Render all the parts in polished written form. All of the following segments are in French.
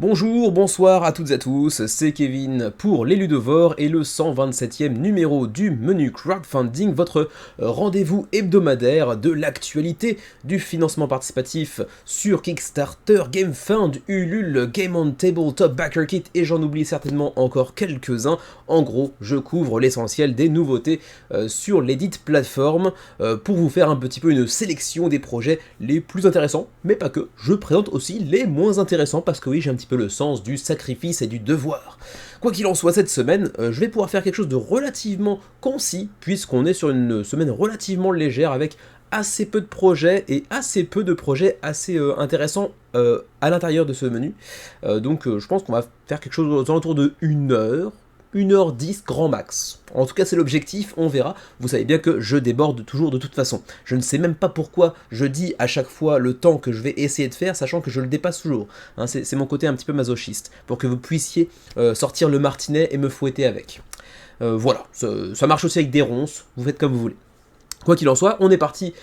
Bonjour, bonsoir à toutes et à tous, c'est Kevin pour les Ludovores et le 127e numéro du menu crowdfunding, votre rendez-vous hebdomadaire de l'actualité du financement participatif sur Kickstarter, GameFund, Ulule, Game on Tabletop, Backer Kit et j'en oublie certainement encore quelques-uns. En gros, je couvre l'essentiel des nouveautés sur les dites plateformes pour vous faire un petit peu une sélection des projets les plus intéressants, mais pas que, je présente aussi les moins intéressants parce que oui, j'ai un petit peu le sens du sacrifice et du devoir. Quoi qu'il en soit, cette semaine, je vais pouvoir faire quelque chose de relativement concis, puisqu'on est sur une semaine relativement légère avec assez peu de projets et assez peu de projets assez intéressants à l'intérieur de ce menu. Donc je pense qu'on va faire quelque chose aux alentours de 1h10 grand max. En tout cas, c'est l'objectif, on verra. Vous savez bien que je déborde toujours de toute façon. Je ne sais même pas pourquoi je dis à chaque fois le temps que je vais essayer de faire, sachant que je le dépasse toujours. Hein, c'est mon côté un petit peu masochiste, pour que vous puissiez sortir le martinet et me fouetter avec. Voilà, ça marche aussi avec des ronces, vous faites comme vous voulez. Quoi qu'il en soit, on est parti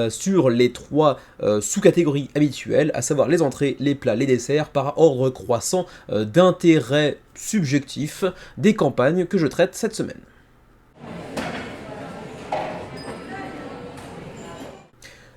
sur les trois sous-catégories habituelles, à savoir les entrées, les plats, les desserts, par ordre croissant d'intérêt subjectif des campagnes que je traite cette semaine.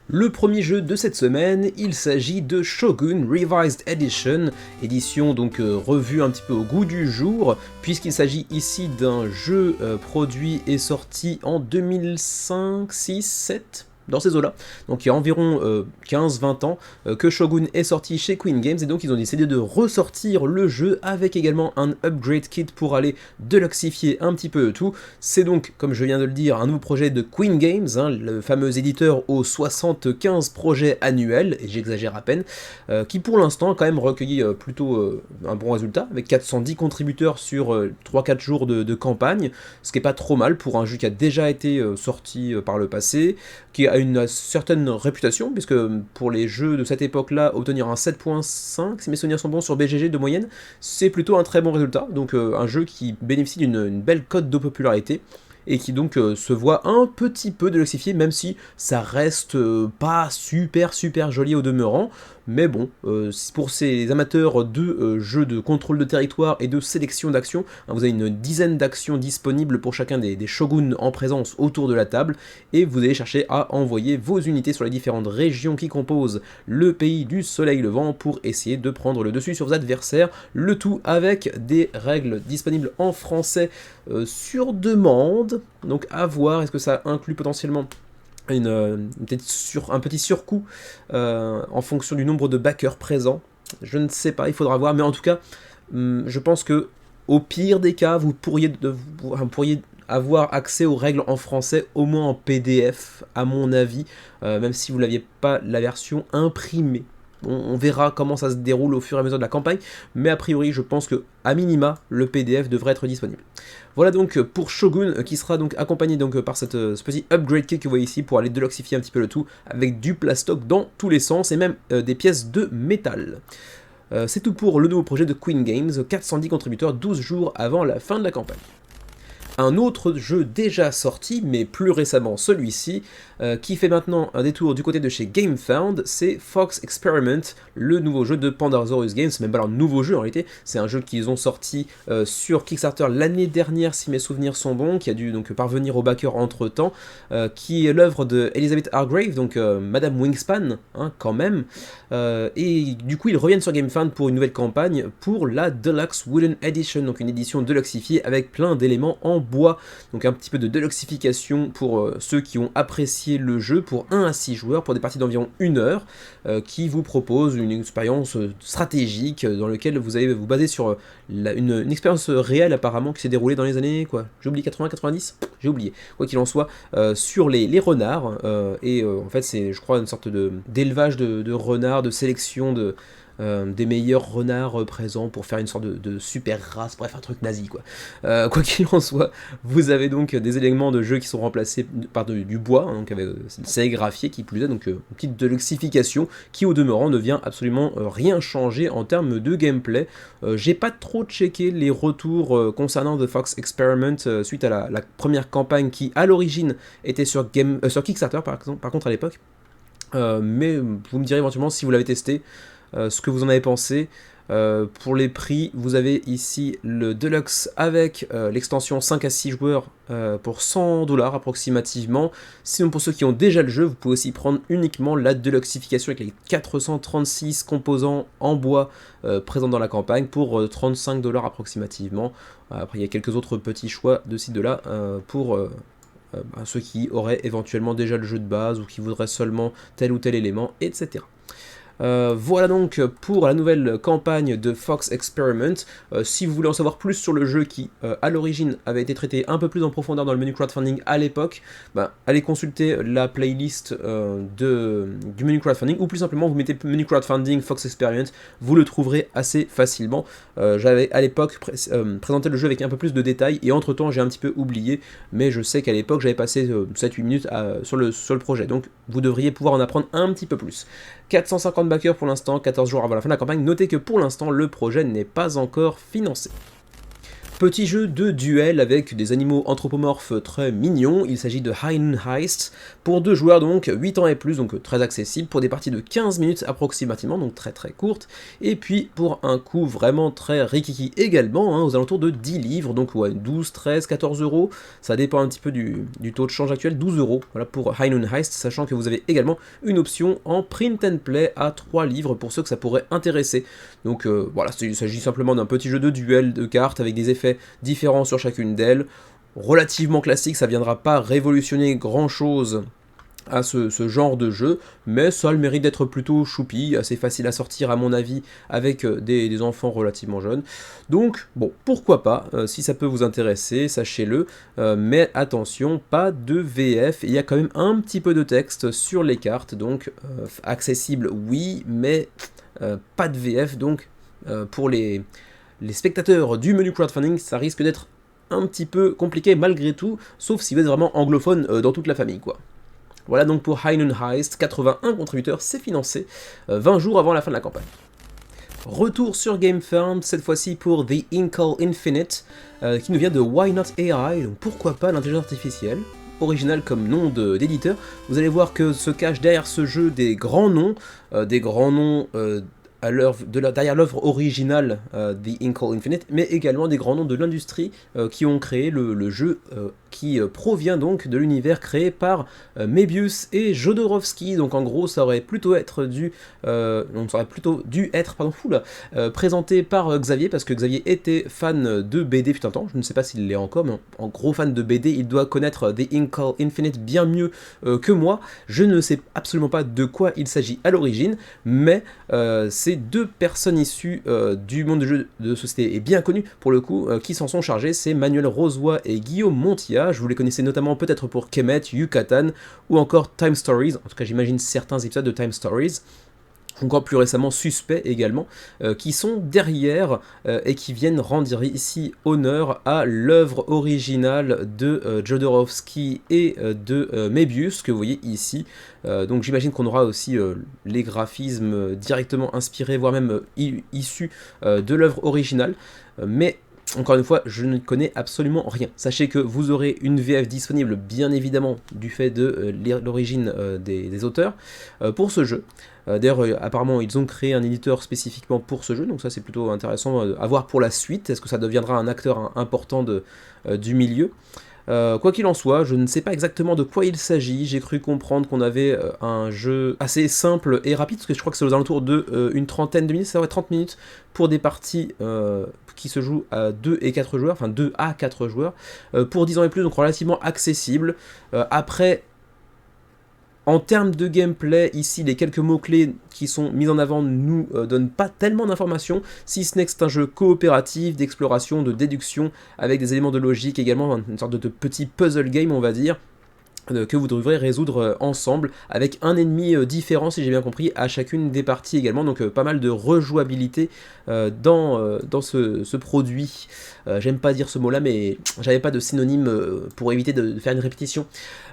Le premier jeu de cette semaine, il s'agit de Shogun Revised Edition, édition donc revue un petit peu au goût du jour, puisqu'il s'agit ici d'un jeu produit et sorti en 2005, 6, 7 dans ces eaux-là, donc il y a environ 15-20 ans que Shogun est sorti chez Queen Games, et donc ils ont décidé de ressortir le jeu avec également un upgrade kit pour aller deluxifier un petit peu tout. C'est donc, comme je viens de le dire, un nouveau projet de Queen Games, hein, le fameux éditeur aux 75 projets annuels, et j'exagère à peine, qui pour l'instant a quand même recueilli plutôt un bon résultat, avec 410 contributeurs sur 3-4 jours de campagne, ce qui est pas trop mal pour un jeu qui a déjà été sorti par le passé, qui a une certaine réputation, puisque pour les jeux de cette époque-là, obtenir un 7.5, si mes souvenirs sont bons, sur BGG de moyenne, c'est plutôt un très bon résultat, donc un jeu qui bénéficie d'une belle cote de popularité, et qui donc se voit un petit peu deluxifié, même si ça reste pas super joli au demeurant, mais bon, pour ces amateurs de jeux de contrôle de territoire et de sélection d'actions, hein, vous avez une dizaine d'actions disponibles pour chacun des shoguns en présence autour de la table, et vous allez chercher à envoyer vos unités sur les différentes régions qui composent le pays du soleil levant pour essayer de prendre le dessus sur vos adversaires, le tout avec des règles disponibles en français sur demande, donc à voir, est-ce que ça inclut potentiellement un petit surcoût en fonction du nombre de backers présents, je ne sais pas, il faudra voir, mais en tout cas, je pense que au pire des cas, vous pourriez avoir accès aux règles en français, au moins en PDF, à mon avis, même si vous n'aviez pas la version imprimée. On verra comment ça se déroule au fur et à mesure de la campagne, mais a priori je pense que à minima le PDF devrait être disponible. Voilà donc pour Shogun, qui sera donc accompagné donc par ce petit upgrade kit que vous voyez ici pour aller deluxifier un petit peu le tout avec du plastoc dans tous les sens et même des pièces de métal. C'est tout pour le nouveau projet de Queen Games, 410 contributeurs 12 jours avant la fin de la campagne. Un autre jeu déjà sorti, mais plus récemment celui-ci, qui fait maintenant un détour du côté de chez GameFound, c'est Fox Experiment, le nouveau jeu de Pandasaurus Games, même pas leur nouveau jeu en réalité, c'est un jeu qu'ils ont sorti sur Kickstarter l'année dernière si mes souvenirs sont bons, qui a dû donc parvenir au backer entre temps, qui est l'œuvre de Elizabeth Hargrave, donc Madame Wingspan, hein, quand même, et du coup ils reviennent sur GameFound pour une nouvelle campagne, pour la Deluxe Wooden Edition, donc une édition deluxifiée avec plein d'éléments en bois, donc un petit peu de deluxification pour ceux qui ont apprécié le jeu, pour 1 à 6 joueurs, pour des parties d'environ 1 heure, qui vous propose une expérience stratégique dans laquelle vous allez vous baser sur une expérience réelle apparemment qui s'est déroulée dans les années, quoi, j'ai oublié, 80-90, j'ai oublié, quoi qu'il en soit, sur les renards, et en fait c'est je crois une sorte d'élevage de renards, de sélection des meilleurs renards présents pour faire une sorte de super race, bref un truc nazi quoi. Quoi qu'il en soit, vous avez donc des éléments de jeu qui sont remplacés par du bois, hein, donc avec sérigraphié qui plus est, donc une petite deluxification qui au demeurant ne vient absolument rien changer en termes de gameplay. J'ai pas trop checké les retours concernant The Fox Experiment suite à la première campagne qui à l'origine était sur Kickstarter par contre à l'époque, mais vous me direz éventuellement si vous l'avez testé, ce que vous en avez pensé. Pour les prix, vous avez ici le Deluxe avec l'extension 5 à 6 joueurs pour 100$ approximativement. Sinon pour ceux qui ont déjà le jeu, vous pouvez aussi prendre uniquement la Deluxification avec les 436 composants en bois présents dans la campagne pour 35$ approximativement. Après il y a quelques autres petits choix de ci de là pour ceux qui auraient éventuellement déjà le jeu de base ou qui voudraient seulement tel ou tel élément, etc. Voilà donc pour la nouvelle campagne de Fox Experiment. Si vous voulez en savoir plus sur le jeu qui à l'origine avait été traité un peu plus en profondeur dans le menu crowdfunding à l'époque, allez consulter la playlist du menu crowdfunding, ou plus simplement vous mettez menu crowdfunding Fox Experiment, vous le trouverez assez facilement. J'avais à l'époque présenté le jeu avec un peu plus de détails et entre temps j'ai un petit peu oublié, mais je sais qu'à l'époque j'avais passé 7-8 minutes sur le projet, donc vous devriez pouvoir en apprendre un petit peu plus. 450 backers pour l'instant, 14 jours avant la fin de la campagne. Notez que pour l'instant, le projet n'est pas encore financé. Petit jeu de duel avec des animaux anthropomorphes très mignons, il s'agit de High Noon Heist, pour 2 joueurs donc, 8 ans et plus, donc très accessible, pour des parties de 15 minutes approximativement, donc très très courtes, et puis pour un coût vraiment très rikiki également, aux alentours de 10 livres, donc ouais, 12, 13, 14€, ça dépend un petit peu du taux de change actuel, 12€, voilà pour High Noon Heist, sachant que vous avez également une option en print and play à 3 livres pour ceux que ça pourrait intéresser. Donc voilà, il s'agit simplement d'un petit jeu de duel de cartes avec des effets différents sur chacune d'elles, relativement classique, ça viendra pas révolutionner grand chose à ce genre de jeu, mais ça a le mérite d'être plutôt choupi, assez facile à sortir à mon avis avec des enfants relativement jeunes. Donc bon, pourquoi pas, si ça peut vous intéresser, sachez-le, mais attention, pas de VF, il y a quand même un petit peu de texte sur les cartes, donc accessible oui, mais pas de VF, donc pour les spectateurs du menu crowdfunding, ça risque d'être un petit peu compliqué malgré tout, sauf si vous êtes vraiment anglophone dans toute la famille, quoi. Voilà donc pour High Noon Heist, 81 contributeurs, c'est financé 20 jours avant la fin de la campagne. Retour sur GameFound, cette fois-ci pour The Inkle Infinite, qui nous vient de Why Not AI, donc pourquoi pas l'intelligence artificielle, original comme nom d'éditeur. Vous allez voir que se cachent derrière ce jeu des grands noms derrière l'œuvre originale The Inkle Infinite, mais également des grands noms de l'industrie qui ont créé le jeu qui provient donc de l'univers créé par Mebius et Jodorowsky. Donc en gros ça aurait plutôt dû être présenté par Xavier, parce que Xavier était fan de BD fut un temps, je ne sais pas s'il l'est encore, mais en gros fan de BD, il doit connaître The Inkle Infinite bien mieux que moi. Je ne sais absolument pas de quoi il s'agit à l'origine, mais c'est 2 personnes issues du monde de jeu de société et bien connues pour le coup qui s'en sont chargées, c'est Manuel Rozoy et Guillaume Montilla. Je vous les connaissais notamment peut-être pour Kemet, Yucatan ou encore Time Stories, en tout cas j'imagine certains épisodes de Time Stories, encore plus récemment Suspect également, qui sont derrière et qui viennent rendre ici honneur à l'œuvre originale de Jodorowsky et de Mebius, que vous voyez ici. Donc j'imagine qu'on aura aussi les graphismes directement inspirés, voire même issus de l'œuvre originale, mais encore une fois, je ne connais absolument rien. Sachez que vous aurez une VF disponible, bien évidemment, du fait de l'origine des auteurs, pour ce jeu. D'ailleurs, apparemment, ils ont créé un éditeur spécifiquement pour ce jeu, donc ça c'est plutôt intéressant à voir pour la suite. Est-ce que ça deviendra un acteur important du milieu ? Quoi qu'il en soit, je ne sais pas exactement de quoi il s'agit. J'ai cru comprendre qu'on avait un jeu assez simple et rapide, parce que je crois que c'est aux alentours de une trentaine de minutes, ça aurait 30 minutes pour des parties qui se jouent à 2 et 4 joueurs, enfin 2 à 4 joueurs, pour 10 ans et plus, donc relativement accessible. Après, en termes de gameplay, ici, les quelques mots-clés qui sont mis en avant ne nous donnent pas tellement d'informations, si ce n'est que c'est un jeu coopératif, d'exploration, de déduction, avec des éléments de logique également, une sorte de petit puzzle game, on va dire, que vous devrez résoudre ensemble, avec un ennemi différent, si j'ai bien compris, à chacune des parties également, donc pas mal de rejouabilité dans ce produit. J'aime pas dire ce mot-là, mais j'avais pas de synonyme pour éviter de faire une répétition.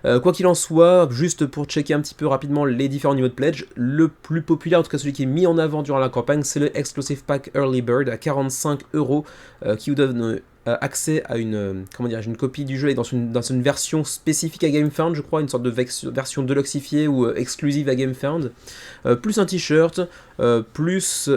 Quoi qu'il en soit, juste pour checker un petit peu rapidement les différents niveaux de pledge, le plus populaire, en tout cas celui qui est mis en avant durant la campagne, c'est le Exclusive Pack Early Bird à 45€, qui vous donne accès à une copie du jeu et dans une version spécifique à GameFound, je crois, une sorte de version deluxifiée ou exclusive à GameFound, plus un t-shirt, plus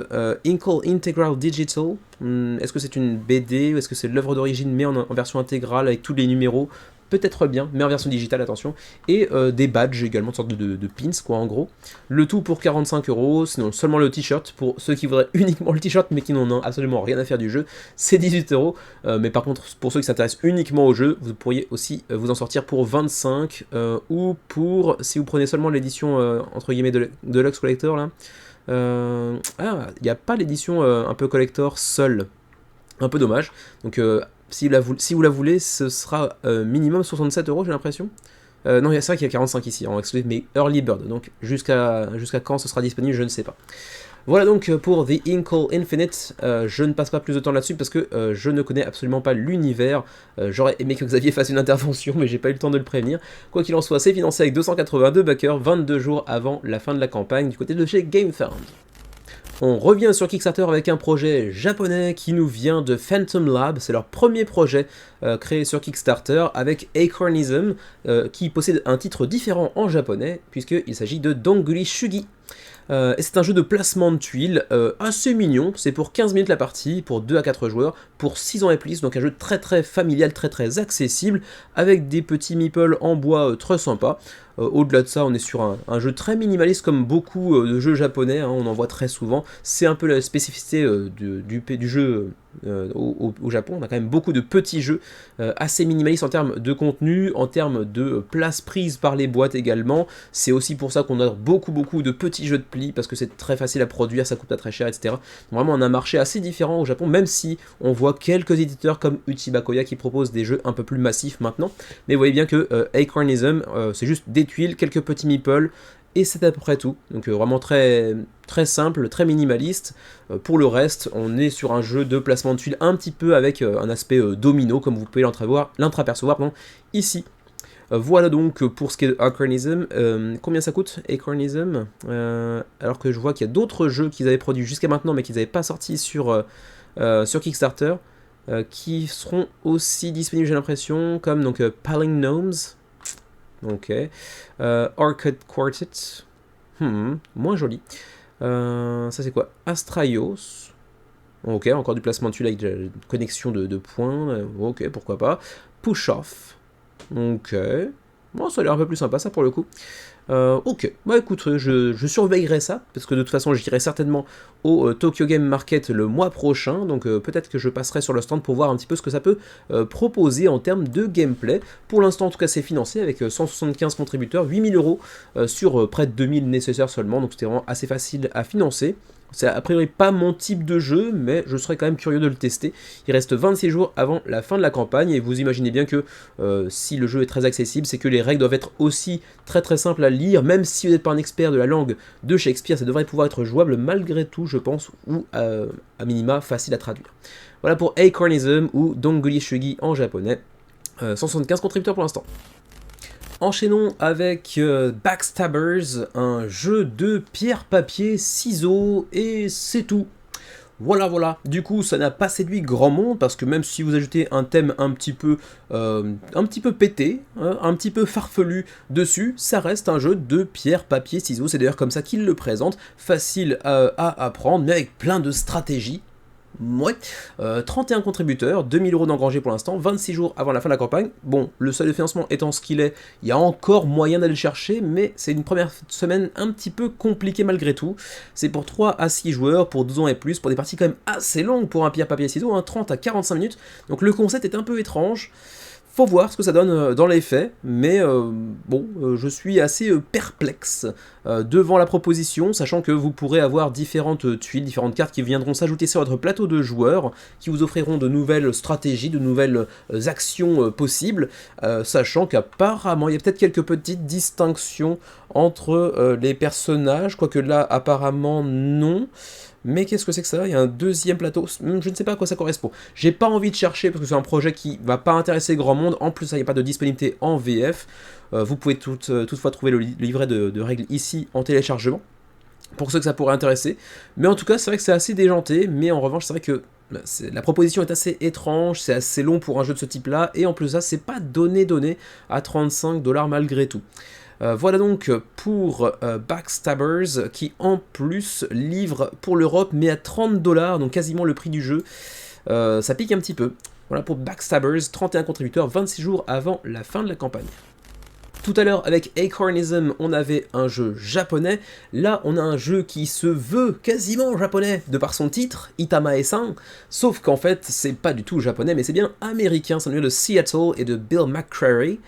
Inkle Integral Digital. Est-ce que c'est une BD ou est-ce que c'est l'œuvre d'origine mais en version intégrale avec tous les numéros? Peut-être bien, mais en version digitale, attention. Et des badges également, une sorte de pins, quoi, en gros. Le tout pour 45€, sinon seulement le t-shirt, pour ceux qui voudraient uniquement le t-shirt, mais qui n'en ont absolument rien à faire du jeu, c'est 18€. Mais par contre, pour ceux qui s'intéressent uniquement au jeu, vous pourriez aussi vous en sortir pour 25, ou pour, si vous prenez seulement l'édition, entre guillemets, de Deluxe Collector, là. Il n'y a pas l'édition un peu collector seule. Un peu dommage. Donc, si vous la voulez, ce sera minimum 67€, j'ai l'impression. Non, c'est vrai qu'il y a 45 ici en exclusif, mais Early Bird. Donc, jusqu'à quand ce sera disponible, je ne sais pas. Voilà donc pour The Inkle Infinite. Je ne passe pas plus de temps là-dessus parce que je ne connais absolument pas l'univers. J'aurais aimé que Xavier fasse une intervention, mais j'ai pas eu le temps de le prévenir. Quoi qu'il en soit, c'est financé avec 282 backers, 22 jours avant la fin de la campagne du côté de chez GameFound. On revient sur Kickstarter avec un projet japonais qui nous vient de Phantom Lab. C'est leur premier projet créé sur Kickstarter avec Acornism, qui possède un titre différent en japonais puisqu'il s'agit de Donguri Shugi. Et c'est un jeu de placement de tuiles assez mignon, c'est pour 15 minutes la partie, pour 2 à 4 joueurs, pour 6 ans et plus, donc un jeu très très familial, très très accessible, avec des petits meeples en bois très sympas. Au-delà de ça, on est sur un jeu très minimaliste comme beaucoup de jeux japonais, hein, on en voit très souvent. C'est un peu la spécificité du jeu au Japon. On a quand même beaucoup de petits jeux assez minimalistes en termes de contenu, en termes de place prise par les boîtes également. C'est aussi pour ça qu'on a beaucoup de petits jeux de pli, parce que c'est très facile à produire, ça coûte pas très cher, etc. Donc vraiment, on a un marché assez différent au Japon, même si on voit quelques éditeurs comme Uchiba-Koya qui proposent des jeux un peu plus massifs maintenant. Mais vous voyez bien que Acornism, c'est juste des tuiles, quelques petits meeples, et c'est à peu près tout. Donc vraiment très, très simple, très minimaliste. Pour le reste, on est sur un jeu de placement de tuiles un petit peu avec un aspect domino, comme vous pouvez l'entreapercevoir ici. Voilà donc pour ce qui est de Acornism. Combien ça coûte, Acornism, alors que je vois qu'il y a d'autres jeux qu'ils avaient produits jusqu'à maintenant, mais qu'ils n'avaient pas sortis sur Kickstarter, qui seront aussi disponibles, j'ai l'impression, comme donc Piling Gnomes. Ok. Arcade Quartet. Moins joli. Ça c'est quoi? Astraios. Ok, encore du placement de tuiles avec une connexion de points. Ok, pourquoi pas. Push Off. Ok. Bon, ça a l'air un peu plus sympa ça pour le coup. Ok, bah écoute, je surveillerai ça, parce que de toute façon j'irai certainement au Tokyo Game Market le mois prochain, donc peut-être que je passerai sur le stand pour voir un petit peu ce que ça peut proposer en termes de gameplay. Pour l'instant en tout cas c'est financé avec 175 contributeurs, 8000€ sur près de 2000 nécessaires seulement, donc c'était vraiment assez facile à financer. C'est a priori pas mon type de jeu, mais je serais quand même curieux de le tester. Il reste 26 jours avant la fin de la campagne, et vous imaginez bien que si le jeu est très accessible, c'est que les règles doivent être aussi très très simples à lire, même si vous n'êtes pas un expert de la langue de Shakespeare, ça devrait pouvoir être jouable malgré tout, je pense, ou à minima facile à traduire. Voilà pour Acornism ou Donguri Shugi en japonais. 175 contributeurs pour l'instant. Enchaînons avec Backstabbers, un jeu de pierre, papier, ciseaux, et c'est tout. Voilà, du coup ça n'a pas séduit grand monde, parce que même si vous ajoutez un thème un petit peu pété, hein, un petit peu farfelu dessus, ça reste un jeu de pierre, papier, ciseaux, c'est d'ailleurs comme ça qu'il le présente, facile à apprendre, mais avec plein de stratégies. Ouais, 31 contributeurs, 2000€ d'engrangés pour l'instant, 26 jours avant la fin de la campagne. Bon, le seuil de financement étant ce qu'il est, il y a encore moyen d'aller le chercher, mais c'est une première semaine un petit peu compliquée malgré tout. C'est pour 3 à 6 joueurs, pour 12 ans et plus, pour des parties quand même assez longues pour un pierre papier ciseaux, hein, 30 à 45 minutes, donc le concept est un peu étrange. Faut voir ce que ça donne dans les faits, mais je suis assez perplexe devant la proposition, sachant que vous pourrez avoir différentes tuiles, différentes cartes qui viendront s'ajouter sur votre plateau de joueurs, qui vous offriront de nouvelles stratégies, de nouvelles actions possibles, sachant qu'apparemment, il y a peut-être quelques petites distinctions entre les personnages, quoique là, apparemment, non. Mais qu'est-ce que c'est que ça? Il y a un deuxième plateau, je ne sais pas à quoi ça correspond. J'ai pas envie de chercher parce que c'est un projet qui va pas intéresser grand monde. En plus, il n'y a pas de disponibilité en VF. Vous pouvez toutefois trouver le livret de règles ici en téléchargement, pour ceux que ça pourrait intéresser. Mais en tout cas, c'est vrai que c'est assez déjanté, mais en revanche, c'est vrai que La proposition est assez étrange, c'est assez long pour un jeu de ce type-là, et en plus ça, c'est pas donné à 35$ malgré tout. Voilà donc pour Backstabbers, qui en plus livre pour l'Europe, mais à 30$, donc quasiment le prix du jeu. Ça pique un petit peu. Voilà pour Backstabbers, 31 contributeurs, 26 jours avant la fin de la campagne. Tout à l'heure, avec Acornism, on avait un jeu japonais. Là, on a un jeu qui se veut quasiment japonais, de par son titre, Itamae-san. Sauf qu'en fait, c'est pas du tout japonais, mais c'est bien américain. Ça vient de Seattle et de Bill McCrary.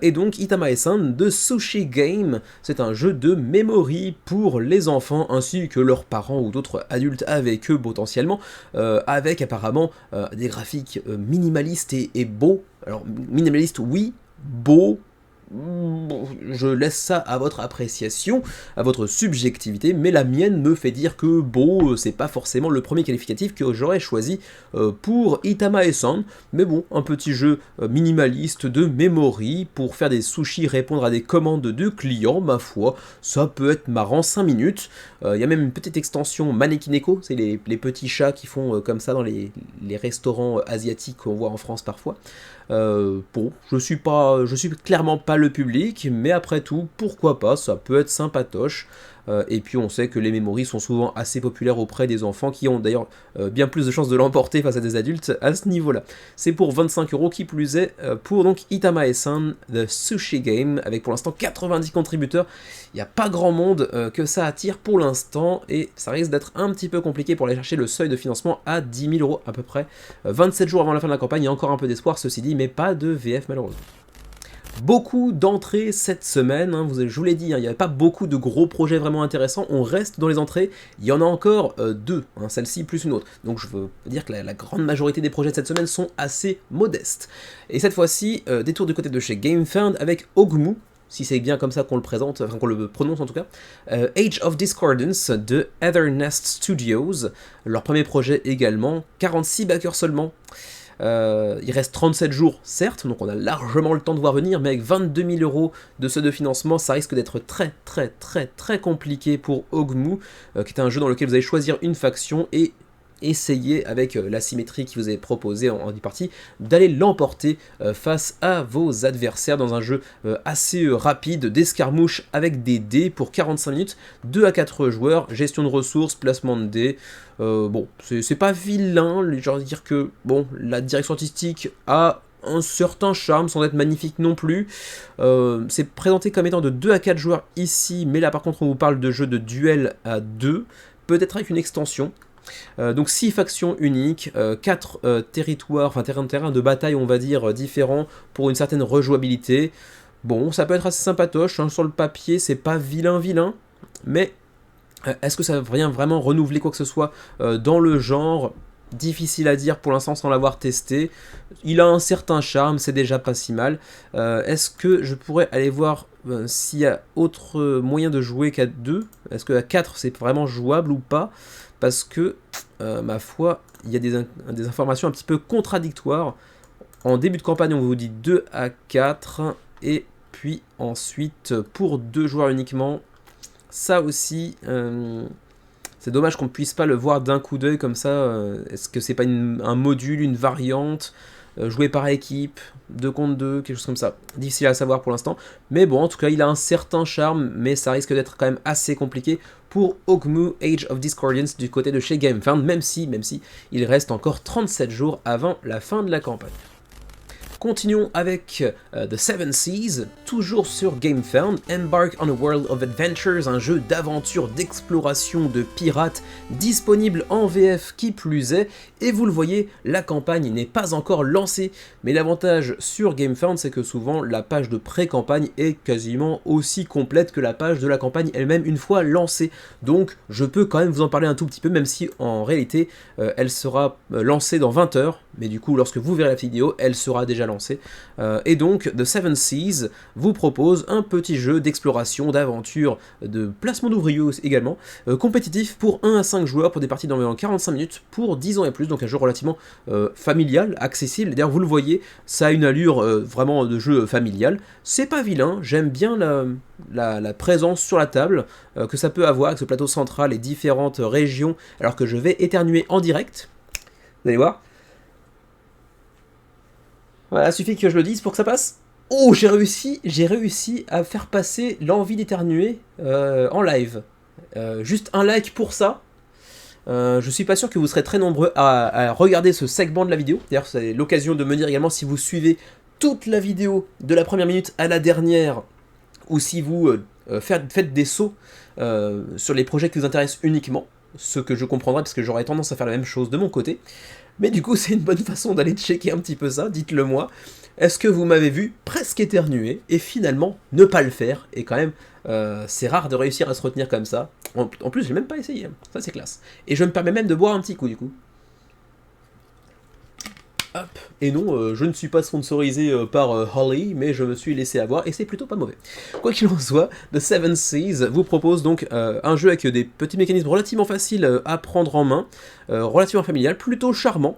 Et donc, Itamae-san de Sushi Game. C'est un jeu de memory pour les enfants, ainsi que leurs parents ou d'autres adultes avec eux potentiellement. Avec apparemment des graphiques minimalistes et beaux. Alors, minimaliste, oui, beau. Je laisse ça à votre appréciation, à votre subjectivité, mais la mienne me fait dire que beau, c'est pas forcément le premier qualificatif que j'aurais choisi pour Itamae-san, mais bon, un petit jeu minimaliste de memory pour faire des sushis, répondre à des commandes de clients, ma foi, ça peut être marrant, 5 minutes. Il y a même une petite extension Manekineko, c'est les petits chats qui font comme ça dans les restaurants asiatiques qu'on voit en France parfois. Bon, je suis clairement pas le public, mais après tout, pourquoi pas, ça peut être sympatoche. Et puis on sait que les memories sont souvent assez populaires auprès des enfants, qui ont d'ailleurs bien plus de chances de l'emporter face à des adultes à ce niveau-là. C'est pour 25€ qui plus est, pour donc Itamae-san, The Sushi Game, avec pour l'instant 90 contributeurs. Il n'y a pas grand monde que ça attire pour l'instant, et ça risque d'être un petit peu compliqué pour aller chercher le seuil de financement à 10 000€ à peu près. 27 jours avant la fin de la campagne, il y a encore un peu d'espoir, ceci dit, mais pas de VF malheureusement. Beaucoup d'entrées cette semaine, hein, je vous l'ai dit, hein, il n'y avait pas beaucoup de gros projets vraiment intéressants, on reste dans les entrées, il y en a encore deux, hein, celle-ci plus une autre, donc je veux dire que la grande majorité des projets de cette semaine sont assez modestes. Et cette fois-ci, détour du côté de chez GameFound avec Ogmu, si c'est bien comme ça qu'on le présente, enfin qu'on le prononce en tout cas, Age of Discordance de Ethernest Studios, leur premier projet également, 46 backers seulement. Il reste 37 jours, certes, donc on a largement le temps de voir venir, mais avec 22 000€ de seuil de financement, ça risque d'être très compliqué pour Ogmu, qui est un jeu dans lequel vous allez choisir une faction et essayer, avec la symétrie qui vous est proposée en 10 parties, d'aller l'emporter face à vos adversaires dans un jeu assez rapide, d'escarmouche avec des dés pour 45 minutes, 2 à 4 joueurs, gestion de ressources, placement de dés. Bon, c'est pas vilain, j'ai envie de dire que bon, la direction artistique a un certain charme sans être magnifique non plus. C'est présenté comme étant de 2 à 4 joueurs ici, mais là par contre on vous parle de jeux de duel à 2, peut-être avec une extension. Donc 6 factions uniques, 4 territoires, enfin terrain de bataille on va dire différents pour une certaine rejouabilité. Bon, ça peut être assez sympatoche, hein, sur le papier c'est pas vilain, mais est-ce que ça vient vraiment renouveler quoi que ce soit dans le genre? Difficile à dire pour l'instant sans l'avoir testé. Il a un certain charme, c'est déjà pas si mal. Est-ce que je pourrais aller voir s'il y a autre moyen de jouer qu'à 2? Est-ce que à 4 c'est vraiment jouable ou pas? Parce que, ma foi, il y a des informations un petit peu contradictoires. En début de campagne, on vous dit 2 à 4, et puis ensuite, pour 2 joueurs uniquement, ça aussi, c'est dommage qu'on ne puisse pas le voir d'un coup d'œil comme ça. Est-ce que c'est pas un module, une variante, joué par équipe, 2 contre 2, quelque chose comme ça. Difficile à savoir pour l'instant. Mais bon, en tout cas, il a un certain charme, mais ça risque d'être quand même assez compliqué pour Ogmu Age of Discordance du côté de chez GameFound, même si il reste encore 37 jours avant la fin de la campagne. Continuons avec The Seven Seas, toujours sur GameFound, Embark on a World of Adventures, un jeu d'aventure, d'exploration, de pirates, disponible en VF qui plus est, et vous le voyez, la campagne n'est pas encore lancée, mais l'avantage sur GameFound, c'est que souvent la page de pré-campagne est quasiment aussi complète que la page de la campagne elle-même une fois lancée, donc je peux quand même vous en parler un tout petit peu, même si en réalité elle sera lancée dans 20 heures, mais du coup lorsque vous verrez la vidéo, elle sera déjà lancée. Et donc The Seven Seas vous propose un petit jeu d'exploration, d'aventure, de placement d'ouvriers également, compétitif pour 1 à 5 joueurs pour des parties d'environ 45 minutes pour 10 ans et plus, donc un jeu relativement familial, accessible. D'ailleurs vous le voyez, ça a une allure vraiment de jeu familial, c'est pas vilain, j'aime bien la présence sur la table que ça peut avoir avec ce plateau central et différentes régions, alors que je vais éternuer en direct. Vous allez voir. Voilà, suffit que je le dise pour que ça passe. Oh, j'ai réussi à faire passer l'envie d'éternuer en live. Juste un like pour ça. Je suis pas sûr que vous serez très nombreux à regarder ce segment de la vidéo. D'ailleurs, c'est l'occasion de me dire également si vous suivez toute la vidéo de la première minute à la dernière, ou si vous faites des sauts sur les projets qui vous intéressent uniquement, ce que je comprendrai parce que j'aurais tendance à faire la même chose de mon côté. Mais du coup, c'est une bonne façon d'aller checker un petit peu ça, dites-le moi. Est-ce que vous m'avez vu presque éternuer et finalement ne pas le faire? Et quand même, c'est rare de réussir à se retenir comme ça. En plus, j'ai même pas essayé, ça c'est classe. Et je me permets même de boire un petit coup du coup. Hop. Et non, je ne suis pas sponsorisé par Holly, mais je me suis laissé avoir et c'est plutôt pas mauvais. Quoi qu'il en soit, The Seven Seas vous propose donc un jeu avec des petits mécanismes relativement faciles à prendre en main, relativement familial, plutôt charmant.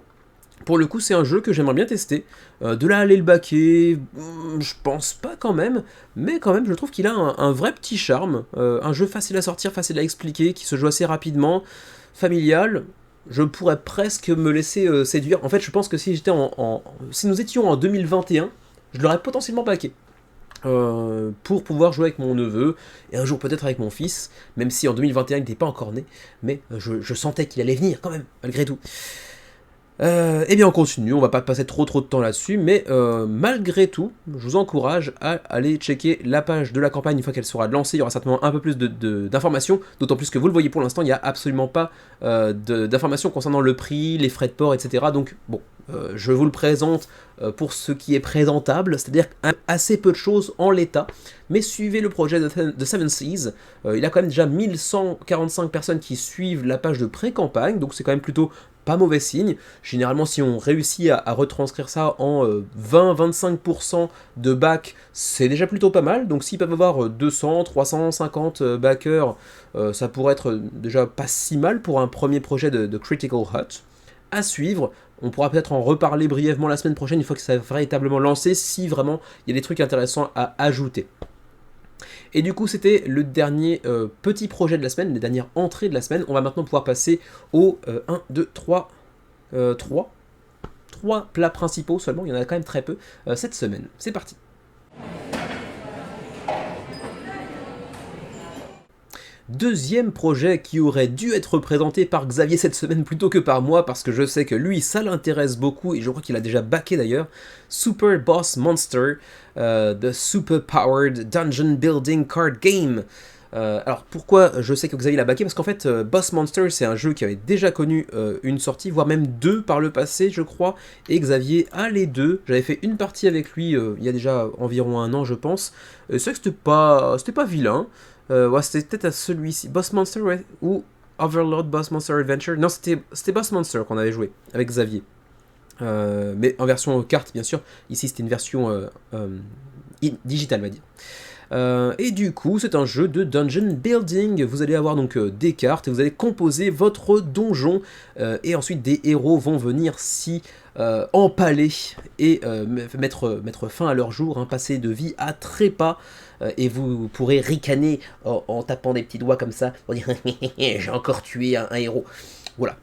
Pour le coup, c'est un jeu que j'aimerais bien tester. De là à aller le baquer, je pense pas quand même, mais quand même, je trouve qu'il a un vrai petit charme. Un jeu facile à sortir, facile à expliquer, qui se joue assez rapidement, familial. Je pourrais presque me laisser séduire. En fait, je pense que si j'étais si nous étions en 2021, je l'aurais potentiellement baqué. Pour pouvoir jouer avec mon neveu, et un jour peut-être avec mon fils, même si en 2021 il n'était pas encore né, mais je sentais qu'il allait venir quand même, malgré tout. Eh bien on continue, on va pas passer trop de temps là-dessus, mais malgré tout, je vous encourage à aller checker la page de la campagne une fois qu'elle sera lancée, il y aura certainement un peu plus d'informations, d'autant plus que vous le voyez pour l'instant, il n'y a absolument pas d'informations concernant le prix, les frais de port, etc. Donc bon, je vous le présente pour ce qui est présentable, c'est-à-dire assez peu de choses en l'état, mais suivez le projet de Seven Seas, il a quand même déjà 1145 personnes qui suivent la page de pré-campagne, donc c'est quand même plutôt pas mauvais signe. Généralement, si on réussit à retranscrire ça en 20-25% de back, c'est déjà plutôt pas mal. Donc s'ils peuvent avoir 200, 350 backers, ça pourrait être déjà pas si mal pour un premier projet de Critical Hut. À suivre, on pourra peut-être en reparler brièvement la semaine prochaine, une fois que ça sera véritablement lancé, si vraiment il y a des trucs intéressants à ajouter. Et du coup, c'était le dernier petit projet de la semaine, les dernières entrées de la semaine. On va maintenant pouvoir passer aux 1, 2, 3, 3 plats principaux seulement. Il y en a quand même très peu cette semaine. C'est parti. Deuxième projet qui aurait dû être présenté par Xavier cette semaine plutôt que par moi, parce que je sais que lui, ça l'intéresse beaucoup, et je crois qu'il a déjà backé d'ailleurs, Super Boss Monster, The Super Powered Dungeon Building Card Game. Alors pourquoi je sais que Xavier l'a backé? Parce qu'en fait, Boss Monster, c'est un jeu qui avait déjà connu une sortie, voire même deux par le passé, je crois, et Xavier a les deux. J'avais fait une partie avec lui il y a déjà environ un an, je pense. C'est vrai que c'était pas vilain. Ouais, c'était peut-être à celui-ci, Boss Monster, ouais, ou Overlord Boss Monster Adventure. Non, c'était Boss Monster qu'on avait joué avec Xavier. Mais en version carte, bien sûr. Ici, c'était une version digitale, on va dire. Et du coup, c'est un jeu de dungeon building. Vous allez avoir donc des cartes et vous allez composer votre donjon. Et ensuite, des héros vont venir s'y empaler et mettre fin à leur jour, hein, passer de vie à trépas. Et vous pourrez ricaner en tapant des petits doigts comme ça pour dire j'ai encore tué un héros. Voilà.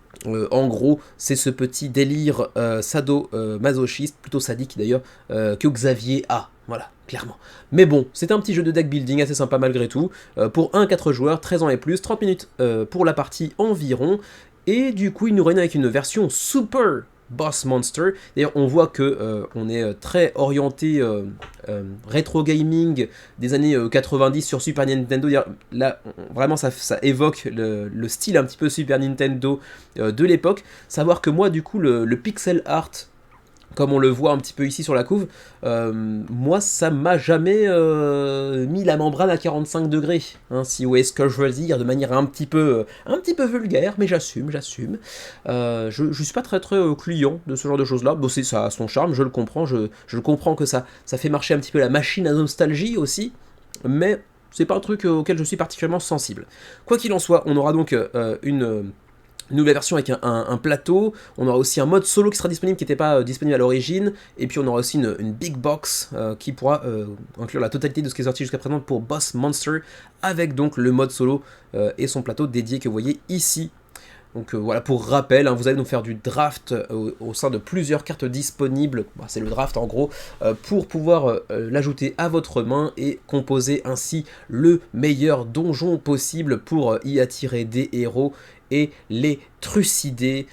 En gros, c'est ce petit délire sado-masochiste, plutôt sadique d'ailleurs, que Xavier a. Voilà, clairement. Mais bon, c'est un petit jeu de deck building assez sympa malgré tout. Pour 1-4 joueurs, 13 ans et plus, 30 minutes pour la partie environ. Et du coup, il nous revient avec une version super Boss Monster. D'ailleurs, on voit que on est très orienté rétro gaming des années 90 sur Super Nintendo. Là, vraiment, ça évoque le style un petit peu Super Nintendo de l'époque. Savoir que moi, du coup, le pixel art, comme on le voit un petit peu ici sur la couve, moi ça m'a jamais mis la membrane à 45 degrés, hein, si vous voyez ce que je veux dire, de manière un petit peu vulgaire, mais j'assume. Je suis pas très client de ce genre de choses là. Bon, ça a son charme, je le comprends, je le comprends que ça fait marcher un petit peu la machine à nostalgie aussi, mais c'est pas un truc auquel je suis particulièrement sensible. Quoi qu'il en soit, on aura donc une nouvelle version avec un plateau, on aura aussi un mode solo qui sera disponible, qui n'était pas disponible à l'origine, et puis on aura aussi une big box qui pourra inclure la totalité de ce qui est sorti jusqu'à présent pour Boss Monster, avec donc le mode solo et son plateau dédié que vous voyez ici. Donc voilà, pour rappel, hein, vous allez nous faire du draft au sein de plusieurs cartes disponibles, bah, c'est le draft en gros, pour pouvoir l'ajouter à votre main et composer ainsi le meilleur donjon possible pour y attirer des héros et les trucider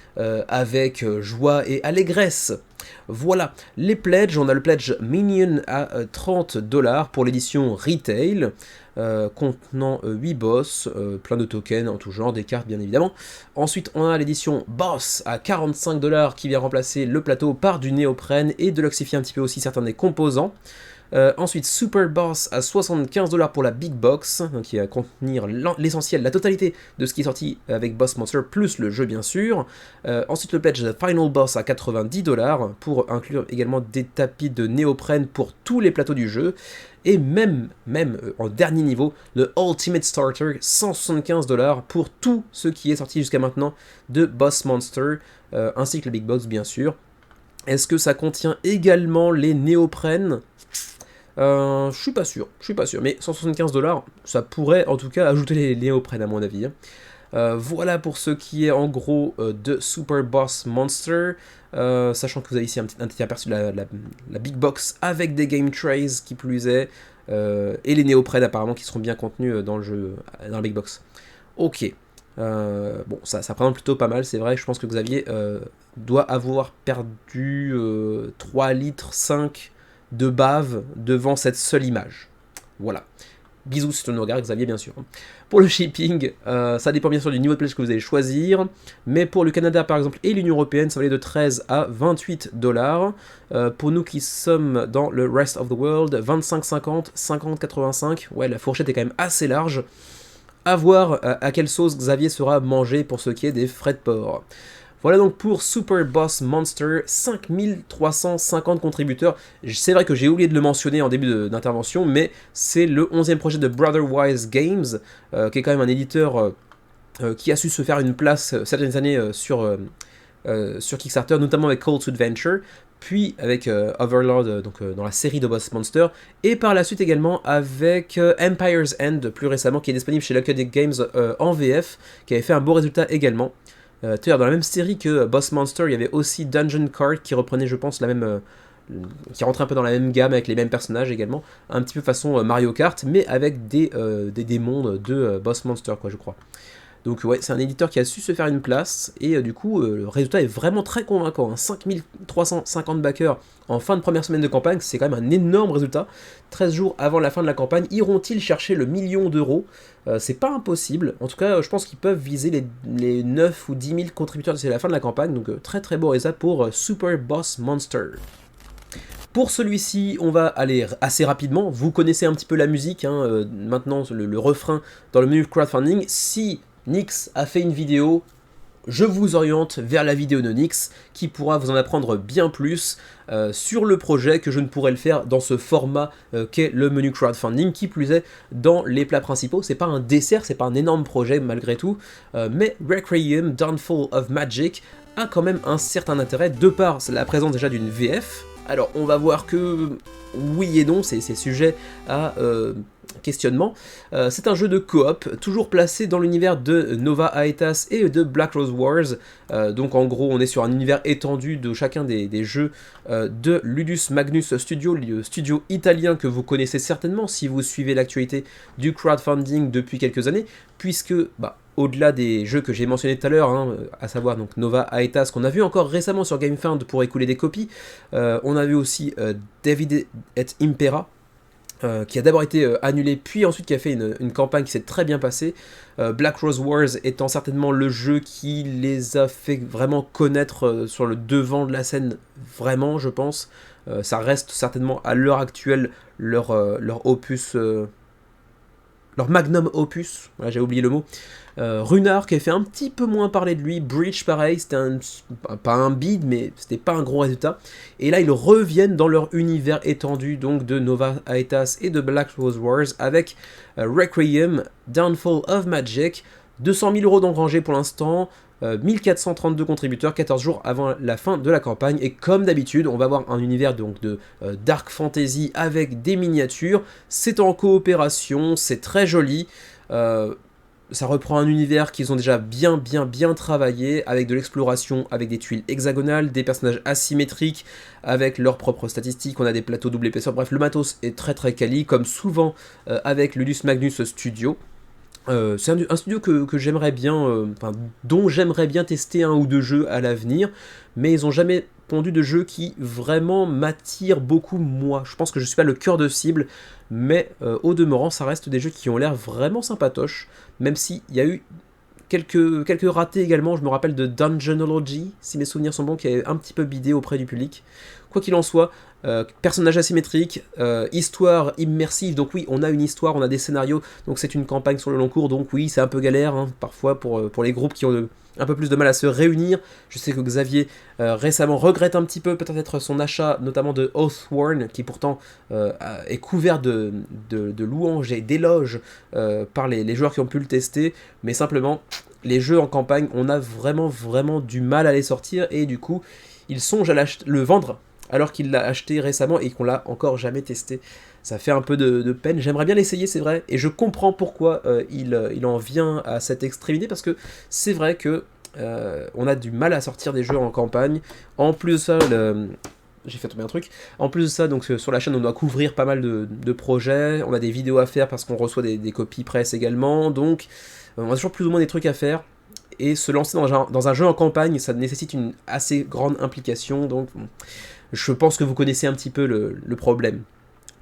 avec joie et allégresse. Voilà, les pledges, on a le pledge Minion à 30$ pour l'édition Retail, contenant 8 boss, plein de tokens en tout genre, des cartes bien évidemment. Ensuite on a l'édition Boss à 45$ qui vient remplacer le plateau par du néoprène et de l'oxyfier un petit peu aussi certains des composants. Ensuite, Super Boss à 75$ pour la Big Box, donc qui va contenir l'essentiel, la totalité de ce qui est sorti avec Boss Monster, plus le jeu bien sûr. Ensuite, le pledge Final Boss à 90$ pour inclure également des tapis de néoprène pour tous les plateaux du jeu. Et même en dernier niveau, le Ultimate Starter, 175$ pour tout ce qui est sorti jusqu'à maintenant de Boss Monster, ainsi que la Big Box bien sûr. Est-ce que ça contient également les néoprènes ? Je suis pas sûr, mais 175$, ça pourrait en tout cas ajouter les néoprènes à mon avis. Voilà pour ce qui est en gros de Super Boss Monster, sachant que vous avez ici un petit aperçu de la Big Box avec des Game Trays qui plus est, et les néoprènes apparemment qui seront bien contenus dans le jeu, dans la Big Box. Ok, bon ça présente plutôt pas mal, c'est vrai, je pense que Xavier doit avoir perdu 3 litres 5 de bave devant cette seule image. Voilà. Bisous si tu nous regardes, Xavier, bien sûr. Pour le shipping, ça dépend bien sûr du niveau de pledge que vous allez choisir, mais pour le Canada, par exemple, et l'Union Européenne, ça va aller de 13 à 28$. Pour nous qui sommes dans le Rest of the World, 25,50, 50,85. Ouais, la fourchette est quand même assez large. À voir à quelle sauce Xavier sera mangé pour ce qui est des frais de port. Voilà donc pour Super Boss Monster, 5350 contributeurs. C'est vrai que j'ai oublié de le mentionner en début d'intervention, mais c'est le 11e projet de Brotherwise Games, qui est quand même un éditeur qui a su se faire une place certaines années sur Kickstarter, notamment avec Call to Adventure, puis avec Overlord, donc dans la série de Boss Monster, et par la suite également avec Empire's End, plus récemment, qui est disponible chez Lucky Duck Games en VF, qui avait fait un beau résultat également. Dans la même série que Boss Monster, il y avait aussi Dungeon Card qui reprenait, je pense, la même, qui rentrait un peu dans la même gamme avec les mêmes personnages également, un petit peu façon Mario Kart, mais avec des mondes de Boss Monster, quoi, je crois. Donc ouais, c'est un éditeur qui a su se faire une place, et du coup, le résultat est vraiment très convaincant. Hein. 5350 backers en fin de première semaine de campagne, c'est quand même un énorme résultat. 13 jours avant la fin de la campagne, iront-ils chercher le 1 000 000 €? C'est pas impossible. En tout cas, je pense qu'ils peuvent viser les 9 ou 10 000 contributeurs d'ici la fin de la campagne, donc très très beau résultat pour Super Boss Monster. Pour celui-ci, on va aller assez rapidement. Vous connaissez un petit peu la musique, hein, maintenant le refrain dans le menu crowdfunding. Si Nyx a fait une vidéo, je vous oriente vers la vidéo de Nyx qui pourra vous en apprendre bien plus sur le projet que je ne pourrais le faire dans ce format qu'est le menu crowdfunding, qui plus est dans les plats principaux. C'est pas un dessert, c'est pas un énorme projet malgré tout, mais Requiem Downfall of Magic a quand même un certain intérêt de par la présence déjà d'une VF. Alors on va voir que oui et non, c'est sujet à questionnement. C'est un jeu de coop, toujours placé dans l'univers de Nova Aetas et de Black Rose Wars. Donc en gros, on est sur un univers étendu de chacun des jeux de Ludus Magnus Studio, le studio italien que vous connaissez certainement si vous suivez l'actualité du crowdfunding depuis quelques années, puisque au-delà des jeux que j'ai mentionnés tout à l'heure, hein, à savoir donc Nova Aetas, qu'on a vu encore récemment sur GameFound pour écouler des copies, on a vu aussi David et Impera, qui a d'abord été annulé, puis ensuite qui a fait une campagne qui s'est très bien passée. Black Rose Wars étant certainement le jeu qui les a fait vraiment connaître sur le devant de la scène, vraiment, je pense. Ça reste certainement à l'heure actuelle leur opus... leur magnum opus, voilà, j'ai oublié le mot. Runar qui a fait un petit peu moins parler de lui. Breach pareil, c'était pas un bid, mais c'était pas un gros résultat. Et là ils reviennent dans leur univers étendu donc de Nova Aetas et de Black Rose Wars avec Requiem, Downfall of Magic, 200 000 € d'engrangés pour l'instant, 1432 contributeurs, 14 jours avant la fin de la campagne, et comme d'habitude, on va avoir un univers donc de dark fantasy avec des miniatures, c'est en coopération, c'est très joli, Ça reprend un univers qu'ils ont déjà bien travaillé, avec de l'exploration, avec des tuiles hexagonales, des personnages asymétriques, avec leurs propres statistiques, on a des plateaux double épaisseur, bref, le matos est très quali, comme souvent avec Ludus Magnus Studio. C'est un studio que j'aimerais bien, dont j'aimerais bien tester un ou deux jeux à l'avenir, mais ils ont jamais pondu de jeux qui vraiment m'attirent beaucoup moi. Je pense que je suis pas le cœur de cible, mais au demeurant, ça reste des jeux qui ont l'air vraiment sympatoches, même s'il y a eu quelques ratés également. Je me rappelle de Dungeonology, si mes souvenirs sont bons, qui avait un petit peu bidé auprès du public. Quoi qu'il en soit, personnage asymétrique, histoire immersive, donc oui, on a une histoire, on a des scénarios, donc c'est une campagne sur le long cours, donc oui, c'est un peu galère, hein, parfois, pour les groupes qui ont un peu plus de mal à se réunir. Je sais que Xavier récemment regrette un petit peu peut-être son achat, notamment de Oathworn, qui pourtant est couvert de louanges et d'éloges par les joueurs qui ont pu le tester, mais simplement, les jeux en campagne, on a vraiment du mal à les sortir, et du coup, il songe à le vendre, alors qu'il l'a acheté récemment et qu'on l'a encore jamais testé. Ça fait un peu de peine. J'aimerais bien l'essayer, c'est vrai, et je comprends pourquoi il en vient à cette extrémité, parce que c'est vrai que on a du mal à sortir des jeux en campagne. En plus de ça, j'ai fait tomber un truc. En plus de ça, donc sur la chaîne, on doit couvrir pas mal de projets. On a des vidéos à faire parce qu'on reçoit des copies presse également. Donc, on a toujours plus ou moins des trucs à faire. Et se lancer dans un jeu en campagne, ça nécessite une assez grande implication. Donc, je pense que vous connaissez un petit peu le problème.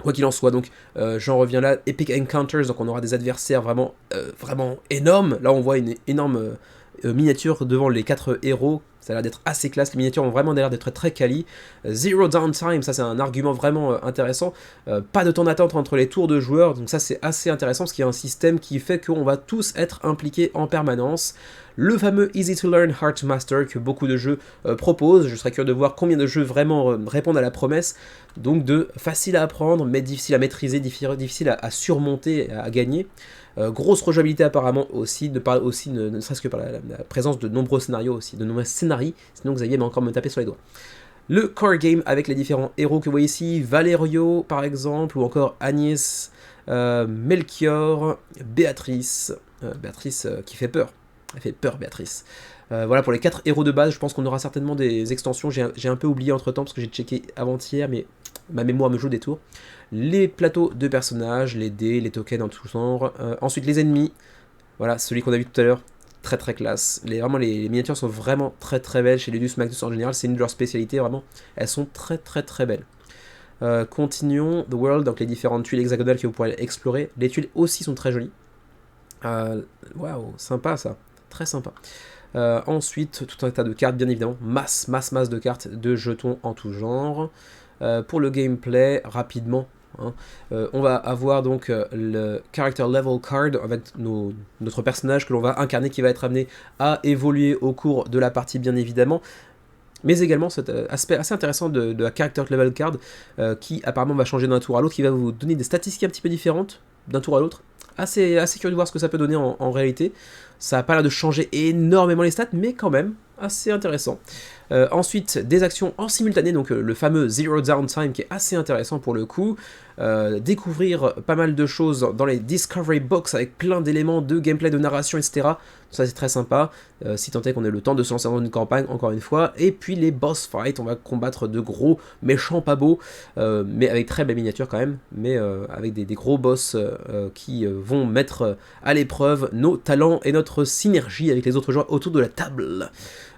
Quoi qu'il en soit, donc j'en reviens là, Epic Encounters, donc on aura des adversaires vraiment énormes. Là on voit une énorme miniature devant les 4 héros, ça a l'air d'être assez classe, les miniatures ont vraiment l'air d'être très quali. Zero downtime, ça c'est un argument vraiment intéressant, pas de temps d'attente entre les tours de joueurs, donc ça c'est assez intéressant parce qu'il y a un système qui fait qu'on va tous être impliqués en permanence. Le fameux Easy to Learn, Hard to Master que beaucoup de jeux proposent. Je serais curieux de voir combien de jeux vraiment répondent à la promesse. Donc de facile à apprendre, mais difficile à maîtriser, difficile à surmonter, à gagner. Grosse rejouabilité apparemment aussi, ne serait-ce que par la présence de nombreux scénarios aussi, de nombreux scénarii, sinon Xavier va encore me taper sur les doigts. Le core game avec les différents héros que vous voyez ici, Valerio par exemple, ou encore Agnès, Melchior, Béatrice, qui fait peur. Elle fait peur, Béatrice. Voilà pour les 4 héros de base, je pense qu'on aura certainement des extensions, j'ai un peu oublié entre temps parce que j'ai checké avant-hier, mais ma mémoire me joue des tours. Les plateaux de personnages, les dés, les tokens en tout genre. Ensuite les ennemis, voilà, celui qu'on a vu tout à l'heure, très classe. Vraiment les miniatures sont vraiment très belles chez Ludus Magnus en général, c'est une de leurs spécialités, vraiment, elles sont très belles. Continuons, The World, donc les différentes tuiles hexagonales que vous pourrez explorer. Les tuiles aussi sont très jolies. Waouh, sympa ça. Très sympa. Ensuite, tout un tas de cartes, bien évidemment. Masse de cartes, de jetons en tout genre. Pour le gameplay, rapidement, hein, on va avoir donc le Character Level Card avec notre personnage que l'on va incarner, qui va être amené à évoluer au cours de la partie, bien évidemment. Mais également cet aspect assez intéressant de la Character Level Card qui apparemment va changer d'un tour à l'autre, qui va vous donner des statistiques un petit peu différentes d'un tour à l'autre. Assez curieux de voir ce que ça peut donner en réalité. Ça n'a pas l'air de changer énormément les stats, mais quand même assez intéressant. Ensuite, des actions en simultané, donc le fameux Zero Downtime qui est assez intéressant pour le coup. Découvrir pas mal de choses dans les Discovery Box avec plein d'éléments de gameplay, de narration, etc. Ça c'est très sympa, si tant est qu'on ait le temps de se lancer dans une campagne, encore une fois. Et puis les boss fights, on va combattre de gros méchants pas beaux, mais avec très belles miniatures quand même, mais avec des gros boss qui vont mettre à l'épreuve nos talents et notre synergie avec les autres joueurs autour de la table.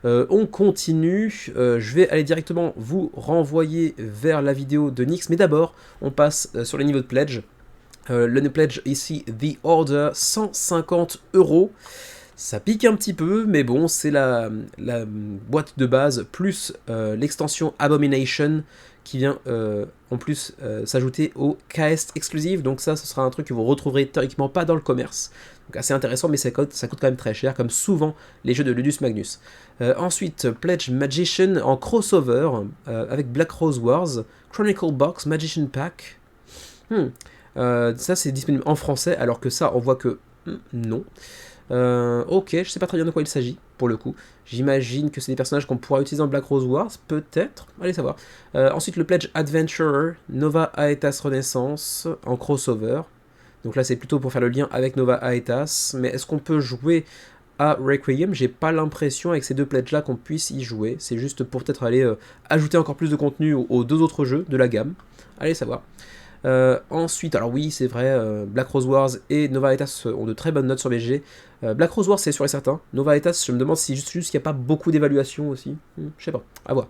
On continue, je vais aller directement vous renvoyer vers la vidéo de Nyx, mais d'abord on passe sur les niveaux de pledge. Le pledge ici, The Order, 150 €. Ça pique un petit peu, mais bon, c'est la boîte de base, plus l'extension Abomination, qui vient en plus s'ajouter au KS Exclusive, donc ça, ce sera un truc que vous retrouverez théoriquement pas dans le commerce. Donc assez intéressant, mais ça coûte quand même très cher, comme souvent les jeux de Ludus Magnus. Ensuite, Pledge Magician en crossover, avec Black Rose Wars, Chronicle Box, Magician Pack. Ça c'est disponible en français, alors que ça, on voit que non. Ok, je sais pas très bien de quoi il s'agit, pour le coup. J'imagine que c'est des personnages qu'on pourra utiliser dans Black Rose Wars, peut-être, allez savoir. Ensuite, le Pledge Adventurer, Nova Aetas Renaissance, en crossover. Donc là, c'est plutôt pour faire le lien avec Nova Aetas. Mais est-ce qu'on peut jouer à Requiem? J'ai pas l'impression avec ces deux pledges-là qu'on puisse y jouer. C'est juste pour peut-être aller ajouter encore plus de contenu aux deux autres jeux de la gamme. Allez savoir. Ensuite, alors oui, c'est vrai, Black Rose Wars et Nova Aetas ont de très bonnes notes sur BG. Black Rose Wars, c'est sûr et certain. Nova Aetas, je me demande si juste qu'il n'y a pas beaucoup d'évaluation aussi. Je sais pas, à voir.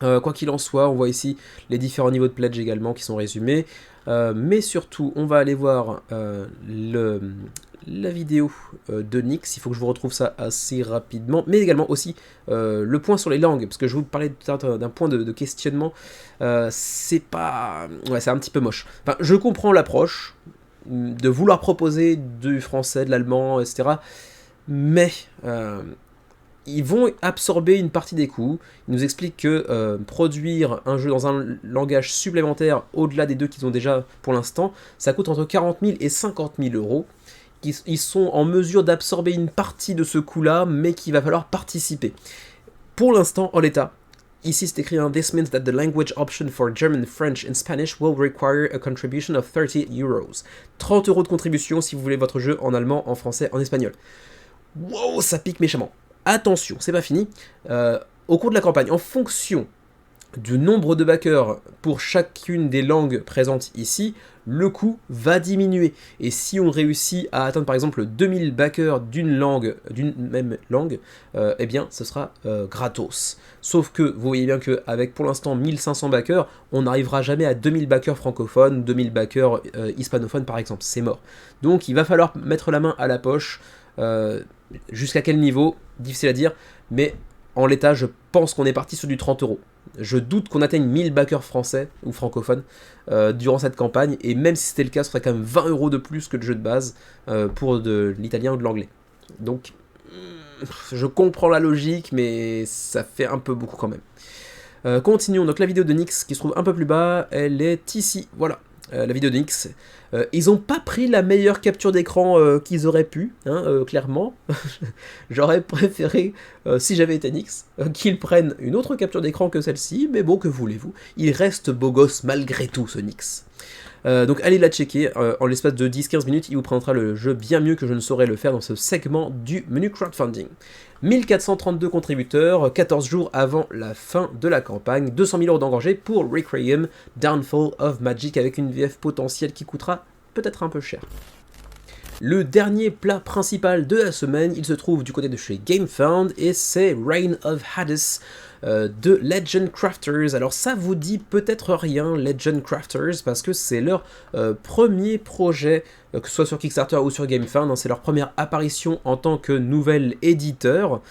Quoi qu'il en soit, on voit ici les différents niveaux de pledge également qui sont résumés. Mais surtout, on va aller voir la vidéo de Nyx. Il faut que je vous retrouve ça assez rapidement. Mais également aussi le point sur les langues. Parce que je vous parlais tout à l'heure d'un point de questionnement. C'est pas... Ouais, c'est un petit peu moche. Enfin, je comprends l'approche de vouloir proposer du français, de l'allemand, etc. Mais... ils vont absorber une partie des coûts. Ils nous expliquent que produire un jeu dans un langage supplémentaire, au-delà des deux qu'ils ont déjà pour l'instant, ça coûte entre 40 000 et 50 000 euros. Ils sont en mesure d'absorber une partie de ce coût-là, mais qu'il va falloir participer. Pour l'instant, en l'état, ici c'est écrit, This means that the language option for German, French and Spanish will require a contribution of 30 euros. 30 euros de contribution si vous voulez votre jeu en allemand, en français, en espagnol. Wow, ça pique méchamment. Attention, c'est pas fini. Au cours de la campagne, en fonction du nombre de backers pour chacune des langues présentes ici, le coût va diminuer. Et si on réussit à atteindre par exemple 2000 backers d'une même langue, eh bien ce sera gratos. Sauf que vous voyez bien qu'avec pour l'instant 1500 backers, on n'arrivera jamais à 2000 backers francophones, 2000 backers hispanophones par exemple, c'est mort. Donc il va falloir mettre la main à la poche. Jusqu'à quel niveau? Difficile à dire, mais en l'état, je pense qu'on est parti sur du 30 euros. Je doute qu'on atteigne 1000 backers français ou francophones durant cette campagne, et même si c'était le cas, ce serait quand même 20 euros de plus que le jeu de base pour de l'italien ou de l'anglais. Donc, je comprends la logique, mais ça fait un peu beaucoup quand même. Continuons, donc la vidéo de Nyx qui se trouve un peu plus bas, elle est ici, voilà. La vidéo de Nyx. Ils n'ont pas pris la meilleure capture d'écran qu'ils auraient pu, clairement. J'aurais préféré, si j'avais été Nyx, qu'ils prennent une autre capture d'écran que celle-ci, mais bon, que voulez-vous, il reste beau gosse malgré tout, ce Nyx. Donc allez la checker, en l'espace de 10-15 minutes, il vous présentera le jeu bien mieux que je ne saurais le faire dans ce segment du menu crowdfunding. 1432 contributeurs, 14 jours avant la fin de la campagne, 200 000 euros d'engagés pour Requiem, Downfall of Magic, avec une VF potentielle qui coûtera peut-être un peu cher. Le dernier plat principal de la semaine, il se trouve du côté de chez GameFound, et c'est Reign of Hades de Legend Crafters. Alors ça vous dit peut-être rien, Legend Crafters, parce que c'est leur premier projet, que ce soit sur Kickstarter ou sur GameFound, c'est leur première apparition en tant que nouvel éditeur.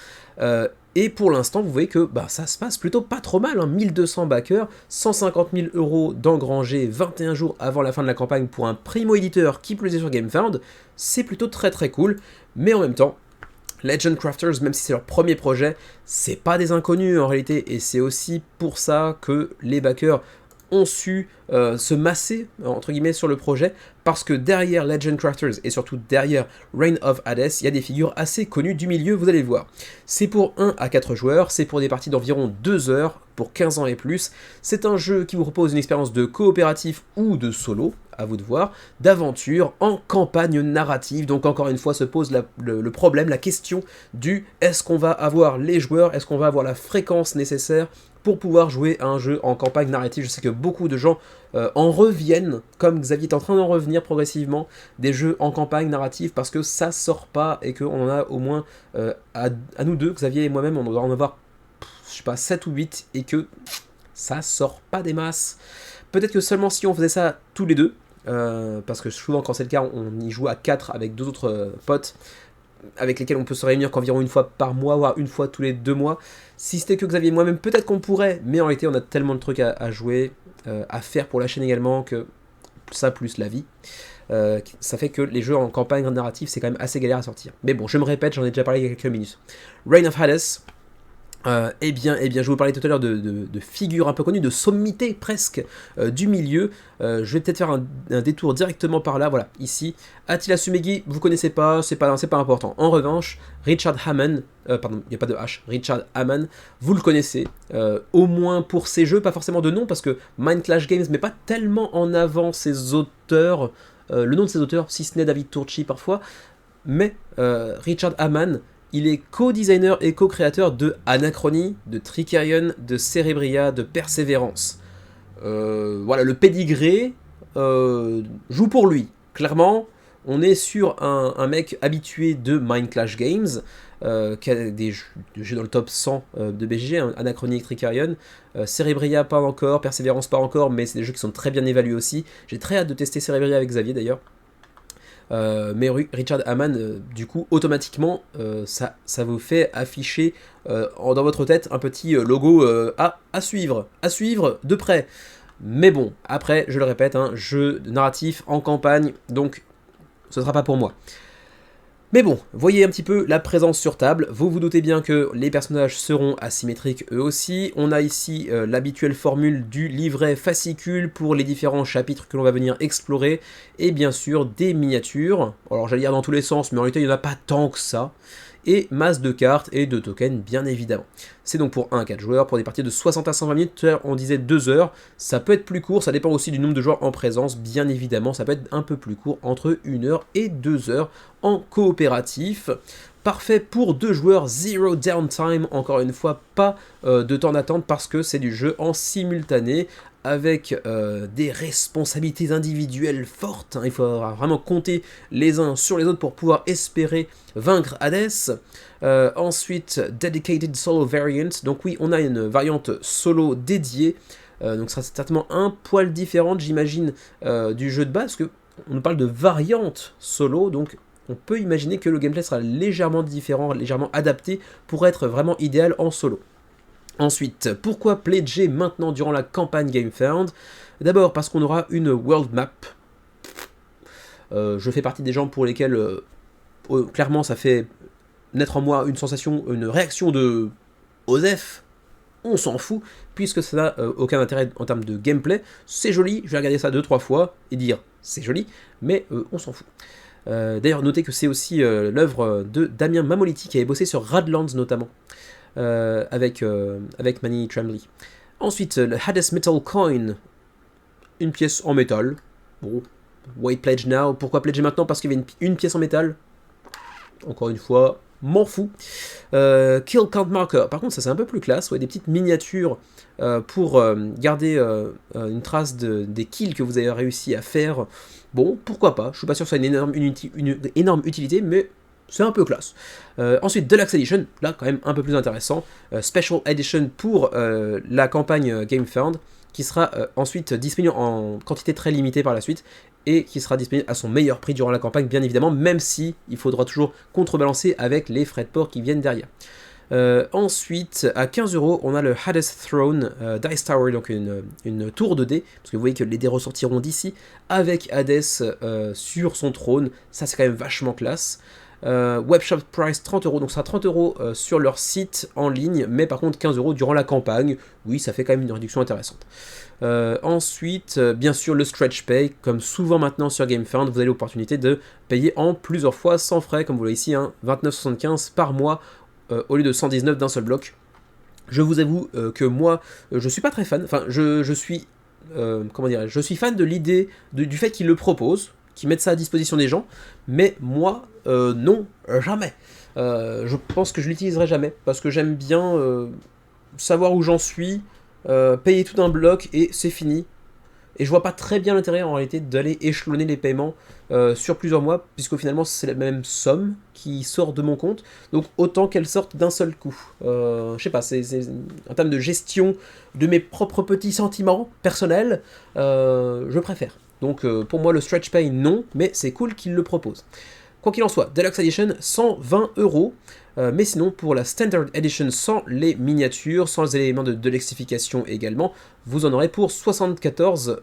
Et pour l'instant, vous voyez que ça se passe plutôt pas trop mal, 1200 backers, 150 000 euros d'engrangés 21 jours avant la fin de la campagne pour un primo-éditeur qui plus est sur GameFound, c'est plutôt très très cool, mais en même temps, Legend Crafters, même si c'est leur premier projet, c'est pas des inconnus en réalité, et c'est aussi pour ça que les backers ont su se masser, entre guillemets, sur le projet, parce que derrière Legend Crafters, et surtout derrière Reign of Hades, il y a des figures assez connues du milieu, vous allez le voir. C'est pour 1 à 4 joueurs, c'est pour des parties d'environ 2 heures, pour 15 ans et plus. C'est un jeu qui vous propose une expérience de coopératif ou de solo, à vous de voir, d'aventure en campagne narrative. Donc encore une fois se pose le problème, la question du est-ce qu'on va avoir les joueurs, est-ce qu'on va avoir la fréquence nécessaire pour pouvoir jouer à un jeu en campagne narrative. Je sais que beaucoup de gens en reviennent, comme Xavier est en train d'en revenir progressivement, des jeux en campagne narrative, parce que ça sort pas, et qu'on en a au moins, à nous deux, Xavier et moi-même, on doit en avoir, je sais pas, 7 ou 8, et que ça sort pas des masses. Peut-être que seulement si on faisait ça tous les deux, parce que souvent quand c'est le cas, on y joue à 4 avec 2 autres potes, avec lesquels on peut se réunir qu'environ une fois par mois, voire une fois tous les 2 mois. Si c'était que Xavier et moi-même, peut-être qu'on pourrait, mais en réalité on a tellement de trucs à jouer, à faire pour la chaîne également, que ça plus la vie, ça fait que les jeux en campagne narrative c'est quand même assez galère à sortir. Mais bon, je me répète, j'en ai déjà parlé il y a quelques minutes. Reign of Hades, eh bien, je vous parlais tout à l'heure de figures un peu connues, de sommités presque du milieu. Je vais peut-être faire un détour directement par là. Voilà, ici, Attila Sumegi, vous connaissez pas, c'est pas important. En revanche, Richard Hammond, pardon, il n'y a pas de H, Richard Hammond, vous le connaissez, au moins pour ses jeux, pas forcément de nom, parce que Mind Clash Games met pas tellement en avant ses auteurs le nom de ces auteurs, si ce n'est David Turczi parfois, mais Richard Hamann, il est co-designer et co-créateur de Anachronie, de Tricerion, de Cerebria, de Persévérance. Voilà, le pédigré joue pour lui. Clairement, on est sur un mec habitué de Mind Clash Games, qui a des jeux dans le top 100 de BGG, hein, Anachronie et Tricerion. Cerebria pas encore, Persévérance pas encore, mais c'est des jeux qui sont très bien évalués aussi. J'ai très hâte de tester Cerebria avec Xavier d'ailleurs. Mais Richard Hamann, du coup, automatiquement, ça vous fait afficher dans votre tête un petit logo à suivre de près. Mais bon, après, je le répète, hein, jeu narratif en campagne, donc ce sera pas pour moi. Mais bon, voyez un petit peu la présence sur table, vous vous doutez bien que les personnages seront asymétriques eux aussi. On a ici l'habituelle formule du livret fascicule pour les différents chapitres que l'on va venir explorer, et bien sûr des miniatures. Alors j'allais dire dans tous les sens, mais en réalité il n'y en a pas tant que ça. Et masse de cartes et de tokens bien évidemment. C'est donc pour 1 à 4 joueurs, pour des parties de 60 à 120 minutes, on disait 2 heures, ça peut être plus court, ça dépend aussi du nombre de joueurs en présence, bien évidemment, ça peut être un peu plus court, entre 1 heure et 2 heures en coopératif. Parfait pour 2 joueurs, zero downtime, encore une fois, pas de temps d'attente parce que c'est du jeu en simultané, avec des responsabilités individuelles fortes, hein. Il faudra vraiment compter les uns sur les autres pour pouvoir espérer vaincre Hades. Ensuite, Dedicated Solo Variant, donc oui, on a une variante solo dédiée, donc ça sera certainement un poil différente, j'imagine, du jeu de base, parce qu'on nous parle de variante solo, donc on peut imaginer que le gameplay sera légèrement différent, légèrement adapté pour être vraiment idéal en solo. Ensuite, pourquoi pledger maintenant durant la campagne GameFound? D'abord parce qu'on aura une world map. Je fais partie des gens pour lesquels, clairement, ça fait naître en moi une sensation, une réaction de Osef. On s'en fout, puisque ça n'a aucun intérêt en termes de gameplay. C'est joli, je vais regarder ça 2-3 fois et dire c'est joli, mais on s'en fout. D'ailleurs, notez que c'est aussi l'œuvre de Damien Mamoliti qui avait bossé sur Radlands notamment. Avec Manny Tremblay. Ensuite, le Hades Metal Coin, une pièce en métal. Bon, wait pledge now. Pourquoi pledger maintenant? Parce qu'il y avait une pièce en métal. Encore une fois, m'en fous. Kill Count Marker. Par contre, ça c'est un peu plus classe. Ouais, des petites miniatures pour garder une trace des kills que vous avez réussi à faire. Bon, pourquoi pas. Je suis pas sûr que ça ait une énorme utilité, mais c'est un peu classe. Ensuite, Deluxe Edition, là quand même un peu plus intéressant. Special Edition pour la campagne GameFound, qui sera ensuite disponible en quantité très limitée par la suite, et qui sera disponible à son meilleur prix durant la campagne, bien évidemment, même si il faudra toujours contrebalancer avec les frais de port qui viennent derrière. Ensuite, à 15€, on a le Hades Throne Dice Tower, donc une tour de dés, parce que vous voyez que les dés ressortiront d'ici, avec Hades sur son trône, ça c'est quand même vachement classe. Webshop price 30€, donc ça sera 30€ sur leur site en ligne, mais par contre 15€ durant la campagne. Oui, ça fait quand même une réduction intéressante. Ensuite, bien sûr, le stretch pay, comme souvent maintenant sur GameFound, vous avez l'opportunité de payer en plusieurs fois sans frais, comme vous l'avez ici, hein, 29,75 par mois au lieu de 119 d'un seul bloc. Je vous avoue que moi, je suis pas très fan. Enfin, je suis, comment dirais-je, je suis fan de l'idée du fait qu'ils le proposent, qui mettent ça à disposition des gens, mais moi, non, jamais. Je pense que je l'utiliserai jamais, parce que j'aime bien savoir où j'en suis, payer tout un bloc, et c'est fini. Et je vois pas très bien l'intérêt en réalité d'aller échelonner les paiements sur plusieurs mois, puisque finalement c'est la même somme qui sort de mon compte, donc autant qu'elle sorte d'un seul coup. Je sais pas, c'est en termes de gestion de mes propres petits sentiments personnels, je préfère. Donc pour moi le stretch pay non, mais c'est cool qu'il le propose. Quoi qu'il en soit, Deluxe Edition 120€, mais sinon pour la Standard Edition sans les miniatures, sans les éléments de lexification également, vous en aurez pour 74€.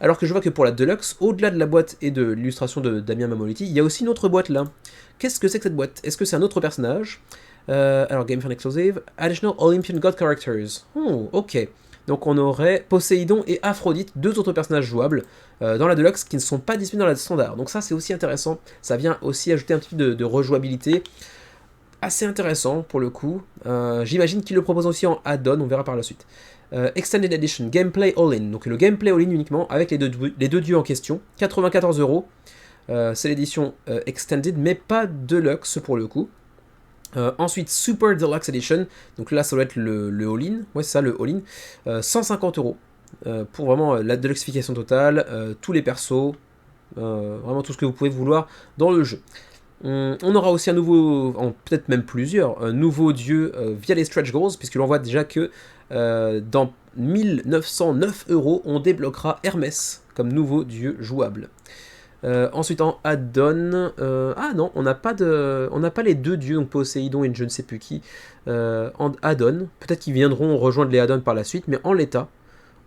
Alors que je vois que pour la Deluxe, au-delà de la boîte et de l'illustration de Damien Mamoliti, il y a aussi une autre boîte là. Qu'est-ce que c'est que cette boîte? Est-ce que c'est un autre personnage? Alors GameFound Exclusive, Additional Olympian God Characters. Oh, ok. Donc on aurait Poséidon et Aphrodite, deux autres personnages jouables dans la Deluxe qui ne sont pas disponibles dans la Standard. Donc ça c'est aussi intéressant, ça vient aussi ajouter un petit peu de rejouabilité. Assez intéressant pour le coup. J'imagine qu'ils le proposent aussi en add-on, on verra par la suite. Extended Edition, Gameplay All-In. Donc le Gameplay All-In uniquement avec les deux dieux en question. 94€. C'est l'édition Extended, mais pas Deluxe pour le coup. Ensuite, Super Deluxe Edition. Donc là, ça doit être le All-In. Ouais, c'est ça, le All-In. 150€. Pour vraiment la deluxification totale. Tous les persos. Vraiment tout ce que vous pouvez vouloir dans le jeu. On aura aussi un nouveau, peut-être même plusieurs, nouveaux dieux via les stretch goals, puisque l'on voit déjà que dans 1909€, on débloquera Hermès comme nouveau dieu jouable. Ensuite en add-on, ah non, on n'a pas les deux dieux, donc Poséidon et je ne sais plus qui, en add-on. Peut-être qu'ils viendront rejoindre les add-ons par la suite, mais en l'état,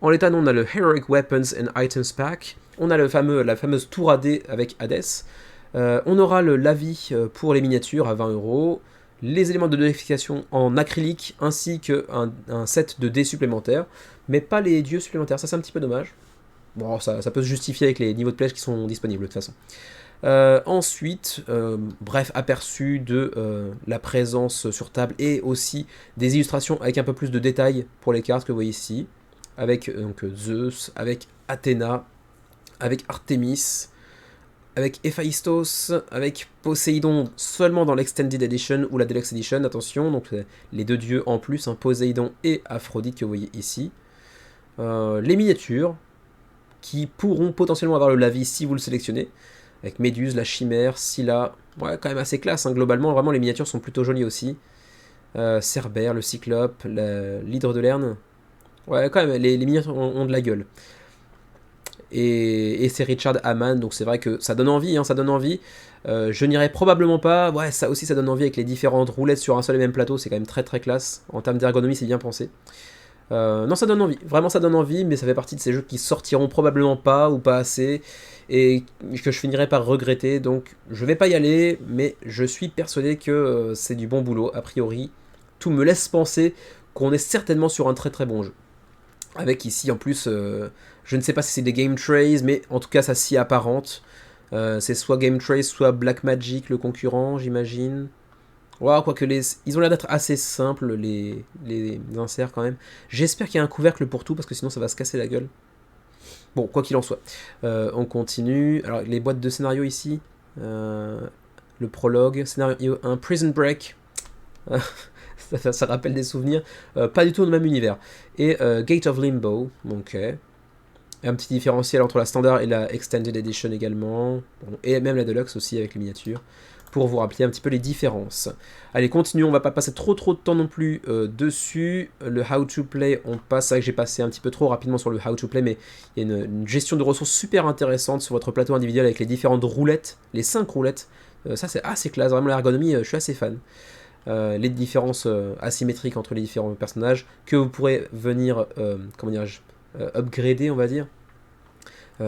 non, on a le Heroic Weapons and Items Pack, on a la fameuse tour AD avec Hades. On aura le lavis pour les miniatures à 20€, les éléments de modification en acrylique ainsi qu'un set de dés supplémentaires, mais pas les dieux supplémentaires, ça c'est un petit peu dommage. Bon, ça peut se justifier avec les niveaux de pledge qui sont disponibles de toute façon. Ensuite, bref, aperçu de la présence sur table et aussi des illustrations avec un peu plus de détails pour les cartes que vous voyez ici, avec donc, Zeus, avec Athéna, avec Artemis, avec Héphaïstos, avec Poséidon seulement dans l'Extended Edition ou la Deluxe Edition, attention, donc les deux dieux en plus, hein, Poséidon et Aphrodite que vous voyez ici. Les miniatures, qui pourront potentiellement avoir le lavis si vous le sélectionnez, avec Méduse, la Chimère, Scylla, ouais, quand même assez classe, hein, globalement, vraiment les miniatures sont plutôt jolies aussi. Cerbère, le Cyclope, l'Hydre de Lerne, ouais, quand même, les miniatures ont de la gueule. Et c'est Richard Hamann, donc c'est vrai que ça donne envie, hein, ça donne envie. Je n'irai probablement pas, ouais, ça aussi ça donne envie avec les différentes roulettes sur un seul et même plateau, c'est quand même très très classe. En termes d'ergonomie, c'est bien pensé. Non, ça donne envie, vraiment ça donne envie, mais ça fait partie de ces jeux qui sortiront probablement pas ou pas assez, et que je finirai par regretter, donc je vais pas y aller, mais je suis persuadé que c'est du bon boulot, a priori. Tout me laisse penser qu'on est certainement sur un très très bon jeu. Avec ici en plus, je ne sais pas si c'est des Game Trays, mais en tout cas ça s'y apparente. C'est soit Game Trays, soit Black Magic, le concurrent, j'imagine. Wow, quoique ils ont l'air d'être assez simples, les inserts quand même. J'espère qu'il y a un couvercle pour tout, parce que sinon ça va se casser la gueule. Bon, quoi qu'il en soit. On continue. Alors, les boîtes de scénario ici. Le prologue, scénario 1, Prison Break. ça rappelle des souvenirs. Pas du tout dans le même univers. Et Gate of Limbo. Ok. Un petit différentiel entre la standard et la Extended Edition également. Bon, et même la Deluxe aussi avec les miniatures. Pour vous rappeler un petit peu les différences. Allez, continuons, on va pas passer trop de temps non plus dessus. Le How to Play, on passe, c'est vrai que j'ai passé un petit peu trop rapidement sur le How to Play, mais il y a une gestion de ressources super intéressante sur votre plateau individuel avec les différentes roulettes, les 5 roulettes. Ça c'est assez classe, vraiment l'ergonomie, je suis assez fan. Les différences asymétriques entre les différents personnages que vous pourrez venir, comment dirais-je, upgrader, on va dire.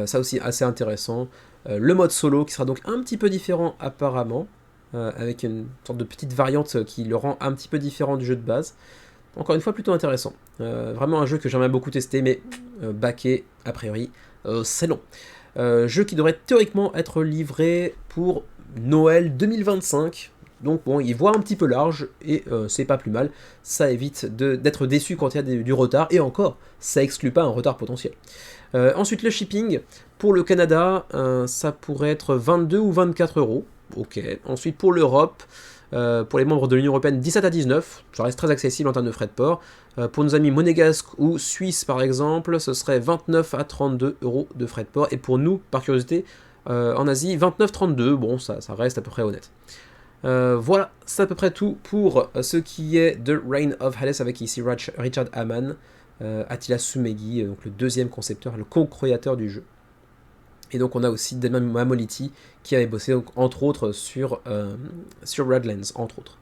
Ça aussi assez intéressant. Le mode solo qui sera donc un petit peu différent apparemment, avec une sorte de petite variante qui le rend un petit peu différent du jeu de base. Encore une fois plutôt intéressant. Vraiment un jeu que j'aimerais beaucoup tester, mais backé a priori c'est long. Jeu qui devrait théoriquement être livré pour Noël 2025. Donc bon, il voit un petit peu large et c'est pas plus mal. Ça évite d'être déçu quand il y a du retard, et encore, ça exclut pas un retard potentiel. Ensuite le shipping, pour le Canada, ça pourrait être 22 ou 24€. Ok. Ensuite pour l'Europe, pour les membres de l'Union Européenne, 17 à 19, ça reste très accessible en termes de frais de port. Pour nos amis monégasques ou suisses par exemple, ce serait 29 à 32€ de frais de port. Et pour nous, par curiosité, en Asie, 29-32, bon ça reste à peu près honnête. Voilà, c'est à peu près tout pour ce qui est de Reign of Hades, avec ici Richard Hamann, Attila Sumegi, donc le deuxième concepteur, le co-créateur du jeu. Et donc on a aussi Damon Mamoliti qui avait bossé donc, entre autres sur Redlands, entre autres.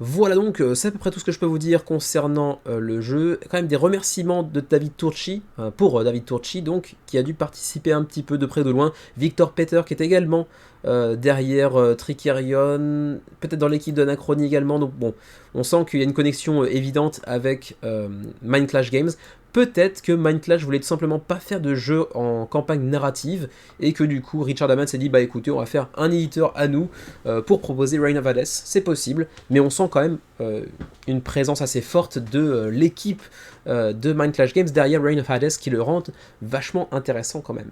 Voilà donc, c'est à peu près tout ce que je peux vous dire concernant le jeu. Quand même des remerciements de David Turchi, pour David Turchi, donc, qui a dû participer un petit peu de près de loin. Victor Peter, qui est également derrière Tricerion, peut-être dans l'équipe d'Anachronie également. Donc bon, on sent qu'il y a une connexion évidente avec Mind Clash Games. Peut-être que Mindclash voulait tout simplement pas faire de jeu en campagne narrative et que du coup Richard Hammond s'est dit bah écoutez on va faire un éditeur à nous pour proposer Reign of Hades, c'est possible, mais on sent quand même une présence assez forte de l'équipe de Mindclash Games derrière Reign of Hades qui le rend vachement intéressant quand même.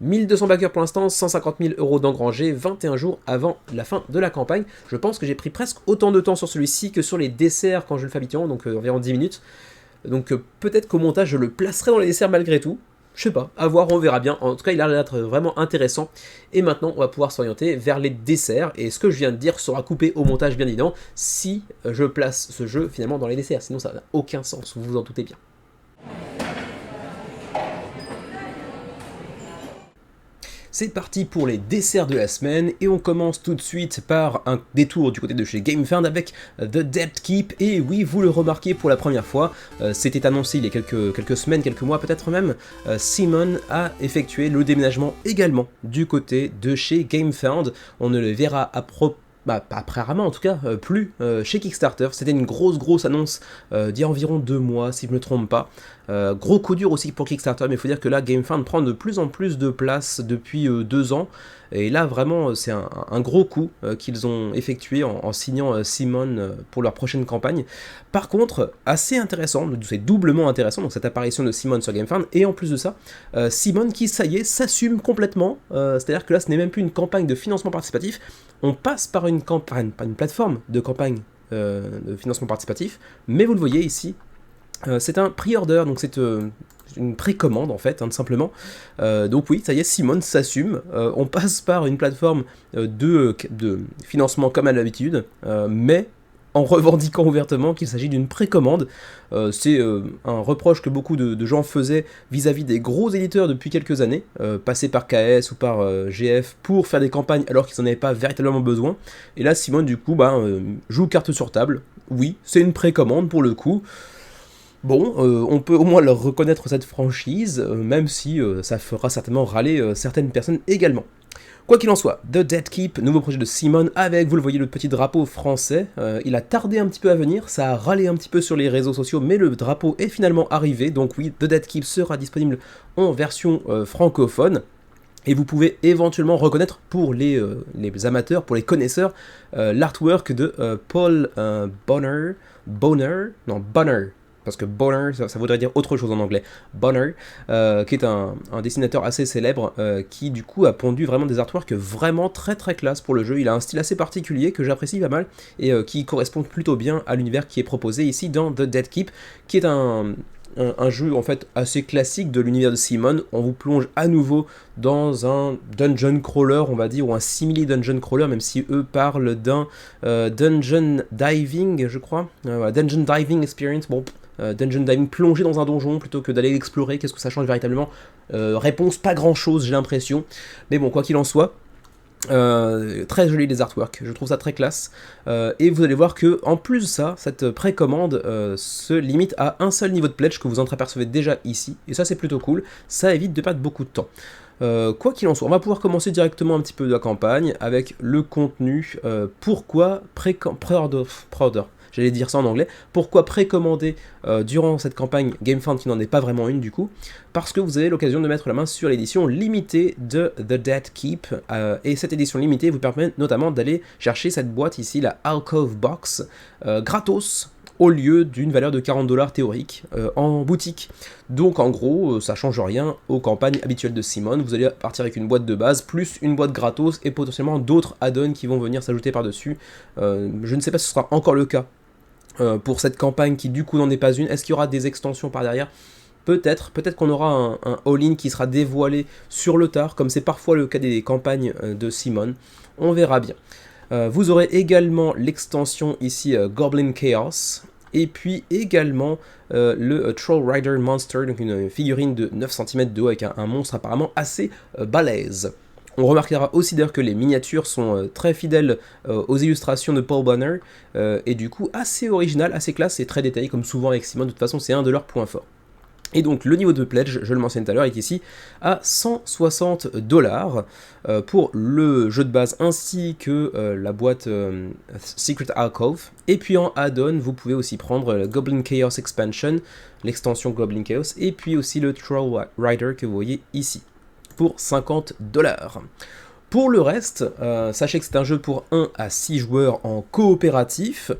1200 backers pour l'instant, 150 000 euros d'engrangés, 21 jours avant la fin de la campagne. Je pense que j'ai pris presque autant de temps sur celui-ci que sur les desserts quand je le fais habituellement, donc environ 10 minutes. Donc peut-être qu'au montage je le placerai dans les desserts malgré tout. Je sais pas, à voir, on verra bien. En tout cas, il a l'air d'être vraiment intéressant. Et maintenant, on va pouvoir s'orienter vers les desserts. Et ce que je viens de dire sera coupé au montage, bien évidemment, si je place ce jeu finalement dans les desserts. Sinon, ça n'a aucun sens, vous vous en doutez bien. C'est parti pour les desserts de la semaine et on commence tout de suite par un détour du côté de chez GameFound avec The Dead Keep. Et oui, vous le remarquez pour la première fois, c'était annoncé il y a quelques semaines, quelques mois peut-être même, Simon a effectué le déménagement également du côté de chez GameFound. On ne le verra après rarement en tout cas, plus chez Kickstarter. C'était une grosse annonce d'il y a environ 2 mois si je ne me trompe pas. Gros coup dur aussi pour Kickstarter, mais il faut dire que là GameFound prend de plus en plus de place depuis 2 ans. Et là vraiment c'est un gros coup qu'ils ont effectué en signant Simon pour leur prochaine campagne. Par contre, assez intéressant, c'est doublement intéressant, donc cette apparition de Simon sur GameFound, et en plus de ça, Simon qui ça y est s'assume complètement, c'est-à-dire que là ce n'est même plus une campagne de financement participatif, on passe par une plateforme de campagne de financement participatif, mais vous le voyez ici, c'est un pre-order, donc c'est une précommande en fait, tout simplement. Donc oui, ça y est, Simon s'assume. On passe par une plateforme de financement comme à l'habitude, mais en revendiquant ouvertement qu'il s'agit d'une précommande. C'est un reproche que beaucoup de gens faisaient vis-à-vis des gros éditeurs depuis quelques années, passés par KS ou par GF pour faire des campagnes alors qu'ils n'en avaient pas véritablement besoin. Et là, Simon, du coup, joue carte sur table. Oui, c'est une précommande pour le coup. Bon, on peut au moins leur reconnaître cette franchise, même si ça fera certainement râler certaines personnes également. Quoi qu'il en soit, The Dead Keep, nouveau projet de Simon, avec, vous le voyez, le petit drapeau français. Il a tardé un petit peu à venir, ça a râlé un petit peu sur les réseaux sociaux, mais le drapeau est finalement arrivé. Donc oui, The Dead Keep sera disponible en version francophone. Et vous pouvez éventuellement reconnaître pour les amateurs, pour les connaisseurs, l'artwork de Paul Bonner, parce que Bonner, ça voudrait dire autre chose en anglais, Bonner, qui est un dessinateur assez célèbre, qui du coup a pondu vraiment des artworks vraiment très classe pour le jeu. Il a un style assez particulier que j'apprécie pas mal, et qui correspond plutôt bien à l'univers qui est proposé ici dans The Dead Keep, qui est un jeu en fait assez classique de l'univers de Simon. On vous plonge à nouveau dans un dungeon crawler, on va dire, ou un simili dungeon crawler, même si eux parlent d'un dungeon diving, je crois, dungeon diving experience. Bon, dungeon diving, plonger dans un donjon plutôt que d'aller l'explorer, qu'est-ce que ça change véritablement? Réponse, pas grand chose j'ai l'impression, mais bon, quoi qu'il en soit, très joli les artworks, je trouve ça très classe, et vous allez voir que en plus de ça, cette précommande se limite à un seul niveau de pledge que vous entreapercevez déjà ici, et ça c'est plutôt cool, ça évite de perdre beaucoup de temps. Quoi qu'il en soit, on va pouvoir commencer directement un petit peu de la campagne avec le contenu. Pourquoi pre-order, j'allais dire ça en anglais, pourquoi précommander durant cette campagne GameFound qui n'en est pas vraiment une du coup, parce que vous avez l'occasion de mettre la main sur l'édition limitée de The Dead Keep, et cette édition limitée vous permet notamment d'aller chercher cette boîte ici, la Alcove Box, gratos, au lieu d'une valeur de 40$ théorique en boutique. Donc en gros, ça change rien aux campagnes habituelles de Simon, vous allez partir avec une boîte de base, plus une boîte gratos, et potentiellement d'autres add-ons qui vont venir s'ajouter par-dessus. Je ne sais pas si ce sera encore le cas pour cette campagne qui du coup n'en est pas une. Est-ce qu'il y aura des extensions par derrière? Peut-être qu'on aura un all-in qui sera dévoilé sur le tard, comme c'est parfois le cas des campagnes de Simon. On verra bien. Vous aurez également l'extension ici Goblin Chaos, et puis également le Troll Rider Monster, donc une figurine de 9 cm de haut avec un monstre apparemment assez balèze. On remarquera aussi d'ailleurs que les miniatures sont très fidèles aux illustrations de Paul Bonner, et du coup assez original, assez classe et très détaillé comme souvent avec Simon. De toute façon c'est un de leurs points forts. Et donc le niveau de pledge, je le mentionne tout à l'heure, est ici à 160$ pour le jeu de base ainsi que la boîte Secret Alcove. Et puis en add-on, vous pouvez aussi prendre le Goblin Chaos Expansion, l'extension Goblin Chaos, et puis aussi le Troll Rider que vous voyez ici, pour 50$. Pour le reste, sachez que c'est un jeu pour 1 à 6 joueurs en coopératif.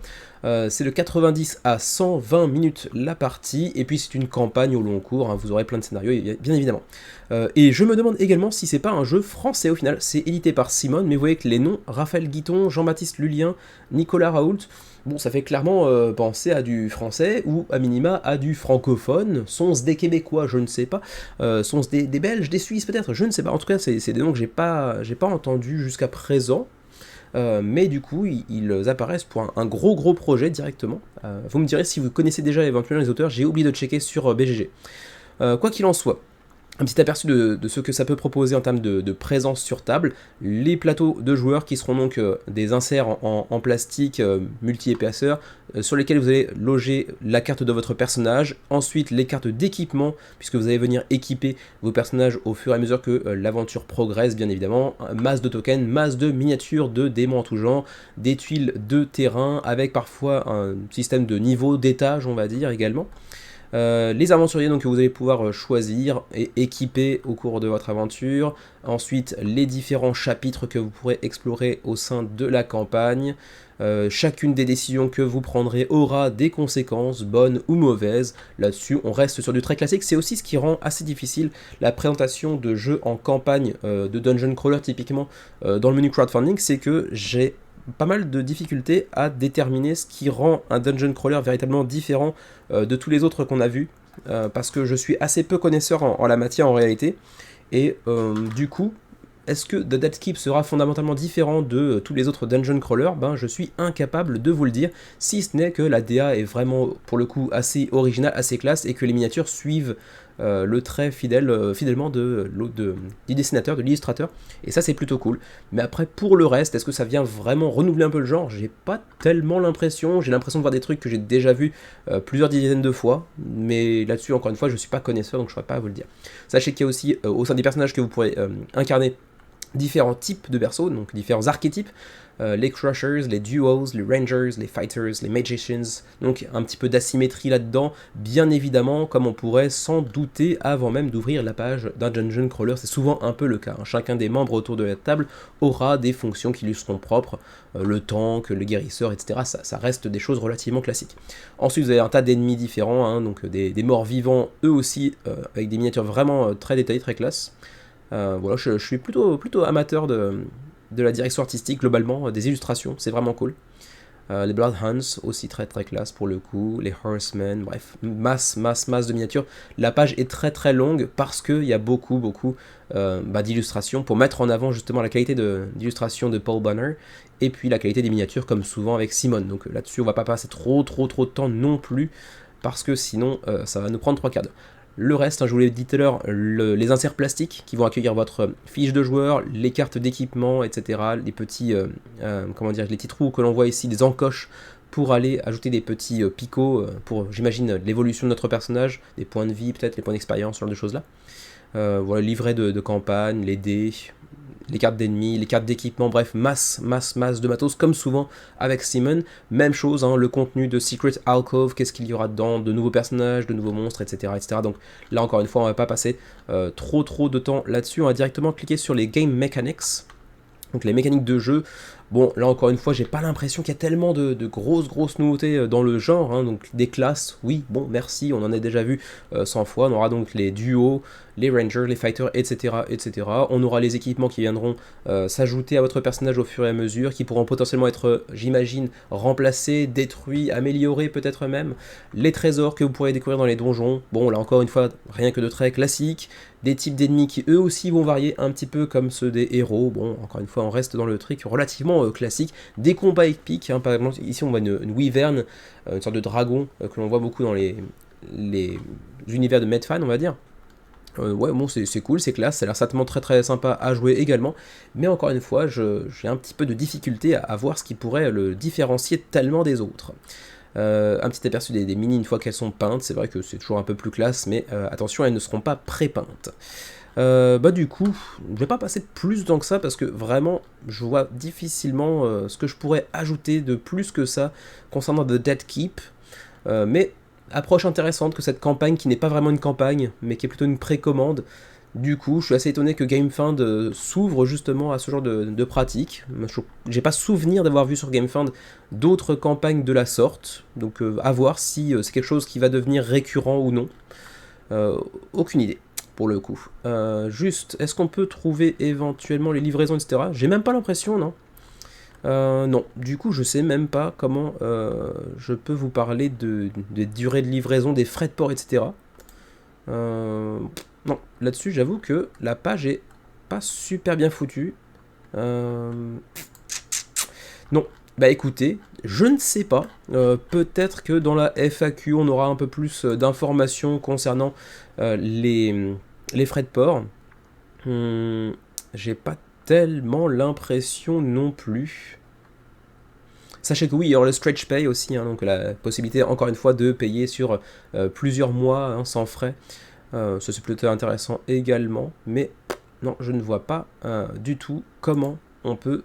C'est de 90 à 120 minutes la partie, et puis c'est une campagne au long cours, hein, vous aurez plein de scénarios, bien évidemment. Et je me demande également si c'est pas un jeu français au final, c'est édité par Simon, mais vous voyez que les noms, Raphaël Guiton, Jean-Baptiste Lulien, Nicolas Raoult, bon, ça fait clairement penser à du français, ou à minima à du francophone, sont-ce des Québécois, je ne sais pas, sont-ce des Belges, des Suisses peut-être, je ne sais pas, en tout cas c'est des noms que j'ai pas entendus jusqu'à présent. Mais du coup, ils apparaissent pour un gros projet directement. Vous me direz si vous connaissez déjà éventuellement les auteurs, j'ai oublié de checker sur BGG. Quoi qu'il en soit, un petit aperçu de ce que ça peut proposer en termes de présence sur table, les plateaux de joueurs qui seront donc des inserts en plastique multi-épaisseurs sur lesquels vous allez loger la carte de votre personnage, ensuite les cartes d'équipement puisque vous allez venir équiper vos personnages au fur et à mesure que l'aventure progresse bien évidemment, masse de tokens, masse de miniatures de démons en tout genre, des tuiles de terrain avec parfois un système de niveau d'étage on va dire également. Les aventuriers donc, que vous allez pouvoir choisir et équiper au cours de votre aventure. Ensuite, les différents chapitres que vous pourrez explorer au sein de la campagne. Chacune des décisions que vous prendrez aura des conséquences, bonnes ou mauvaises. Là-dessus, on reste sur du très classique. C'est aussi ce qui rend assez difficile la présentation de jeux en campagne de Dungeon Crawler, typiquement dans le menu crowdfunding. C'est que j'ai pas mal de difficultés à déterminer ce qui rend un dungeon crawler véritablement différent de tous les autres qu'on a vus, parce que je suis assez peu connaisseur en la matière en réalité, et du coup, est-ce que The Dead Keep sera fondamentalement différent de tous les autres dungeon crawlers? Ben, je suis incapable de vous le dire, si ce n'est que la DA est vraiment, pour le coup, assez originale, assez classe, et que les miniatures suivent le trait fidèlement du dessinateur, de l'illustrateur, et ça c'est plutôt cool. Mais après, pour le reste, est-ce que ça vient vraiment renouveler un peu le genre? J'ai pas tellement l'impression, j'ai l'impression de voir des trucs que j'ai déjà vus plusieurs dizaines de fois, mais là-dessus, encore une fois, je suis pas connaisseur, donc je pourrais pas vous le dire. Sachez qu'il y a aussi, au sein des personnages que vous pourrez incarner, différents types de berceaux, donc différents archétypes, les Crushers, les Duos, les Rangers, les Fighters, les Magicians, donc un petit peu d'asymétrie là-dedans, bien évidemment, comme on pourrait s'en douter avant même d'ouvrir la page d'un Dungeon Crawler, c'est souvent un peu le cas, hein. Chacun des membres autour de la table aura des fonctions qui lui seront propres, le tank, le guérisseur, etc., ça reste des choses relativement classiques. Ensuite, vous avez un tas d'ennemis différents, hein, donc des morts vivants, eux aussi, avec des miniatures vraiment très détaillées, très classe. Voilà, je suis plutôt amateur de la direction artistique globalement, des illustrations, c'est vraiment cool. Les Bloodhounds aussi très classe pour le coup, les Horsemen, bref, masse de miniatures. La page est très longue parce qu'il y a beaucoup d'illustrations pour mettre en avant justement la qualité d'illustration de Paul Bonner et puis la qualité des miniatures comme souvent avec Simon. Donc là-dessus on va pas passer trop de temps non plus parce que sinon ça va nous prendre 3 quarts d'heure. Le reste, hein, je vous l'ai dit tout à l'heure, les inserts plastiques qui vont accueillir votre fiche de joueur, les cartes d'équipement, etc. Les petits, les petits trous que l'on voit ici, des encoches pour aller ajouter des petits picots pour, j'imagine, l'évolution de notre personnage, des points de vie, peut-être les points d'expérience, ce genre de choses-là. Voilà, livret de campagne, les dés, les cartes d'ennemis, les cartes d'équipement, bref, masse de matos, comme souvent avec Simon. Même chose, hein, le contenu de Secret Alcove, qu'est-ce qu'il y aura dedans, de nouveaux personnages, de nouveaux monstres, etc. Donc là, encore une fois, on va pas passer trop de temps là-dessus, on va directement cliquer sur les Game Mechanics, donc les mécaniques de jeu. Bon, là encore une fois, j'ai pas l'impression qu'il y a tellement de grosses nouveautés dans le genre, hein. Donc des classes, oui, bon, merci, on en a déjà vu 100 fois. On aura donc les duos, les rangers, les fighters, etc. On aura les équipements qui viendront s'ajouter à votre personnage au fur et à mesure, qui pourront potentiellement être, j'imagine, remplacés, détruits, améliorés peut-être même. Les trésors que vous pourrez découvrir dans les donjons, bon, là encore une fois, rien que de très classique. Des types d'ennemis qui eux aussi vont varier un petit peu comme ceux des héros. Bon, encore une fois, on reste dans le truc relativement classique. Des combats épiques, hein, par exemple, ici on voit une wyvern, une sorte de dragon que l'on voit beaucoup dans les univers de Medfan, on va dire. Ouais, bon, c'est cool, c'est classe, ça a l'air certainement très sympa à jouer également, mais encore une fois, j'ai un petit peu de difficulté à voir ce qui pourrait le différencier tellement des autres. Un petit aperçu des mini une fois qu'elles sont peintes, c'est vrai que c'est toujours un peu plus classe, mais attention, elles ne seront pas pré-peintes. Du coup, je vais pas passer plus de temps que ça parce que vraiment, je vois difficilement ce que je pourrais ajouter de plus que ça concernant The Dead Keep. Mais approche intéressante que cette campagne qui n'est pas vraiment une campagne, mais qui est plutôt une précommande. Du coup, je suis assez étonné que GameFound s'ouvre justement à ce genre de pratique. J'ai pas souvenir d'avoir vu sur GameFound d'autres campagnes de la sorte, donc à voir si c'est quelque chose qui va devenir récurrent ou non. Aucune idée pour le coup. Juste, est-ce qu'on peut trouver éventuellement les livraisons, etc. J'ai même pas l'impression, non. Non, du coup je sais même pas comment je peux vous parler des durées de livraison, des frais de port, etc. Non, là-dessus j'avoue que la page est pas super bien foutue. Non, bah écoutez, je ne sais pas. Peut-être que dans la FAQ on aura un peu plus d'informations concernant les frais de port. J'ai pas tellement l'impression non plus. Sachez que oui, il y aura le stretch pay aussi, donc la possibilité encore une fois de payer sur plusieurs mois sans frais. Ça c'est plutôt intéressant également, mais non, je ne vois pas du tout comment on peut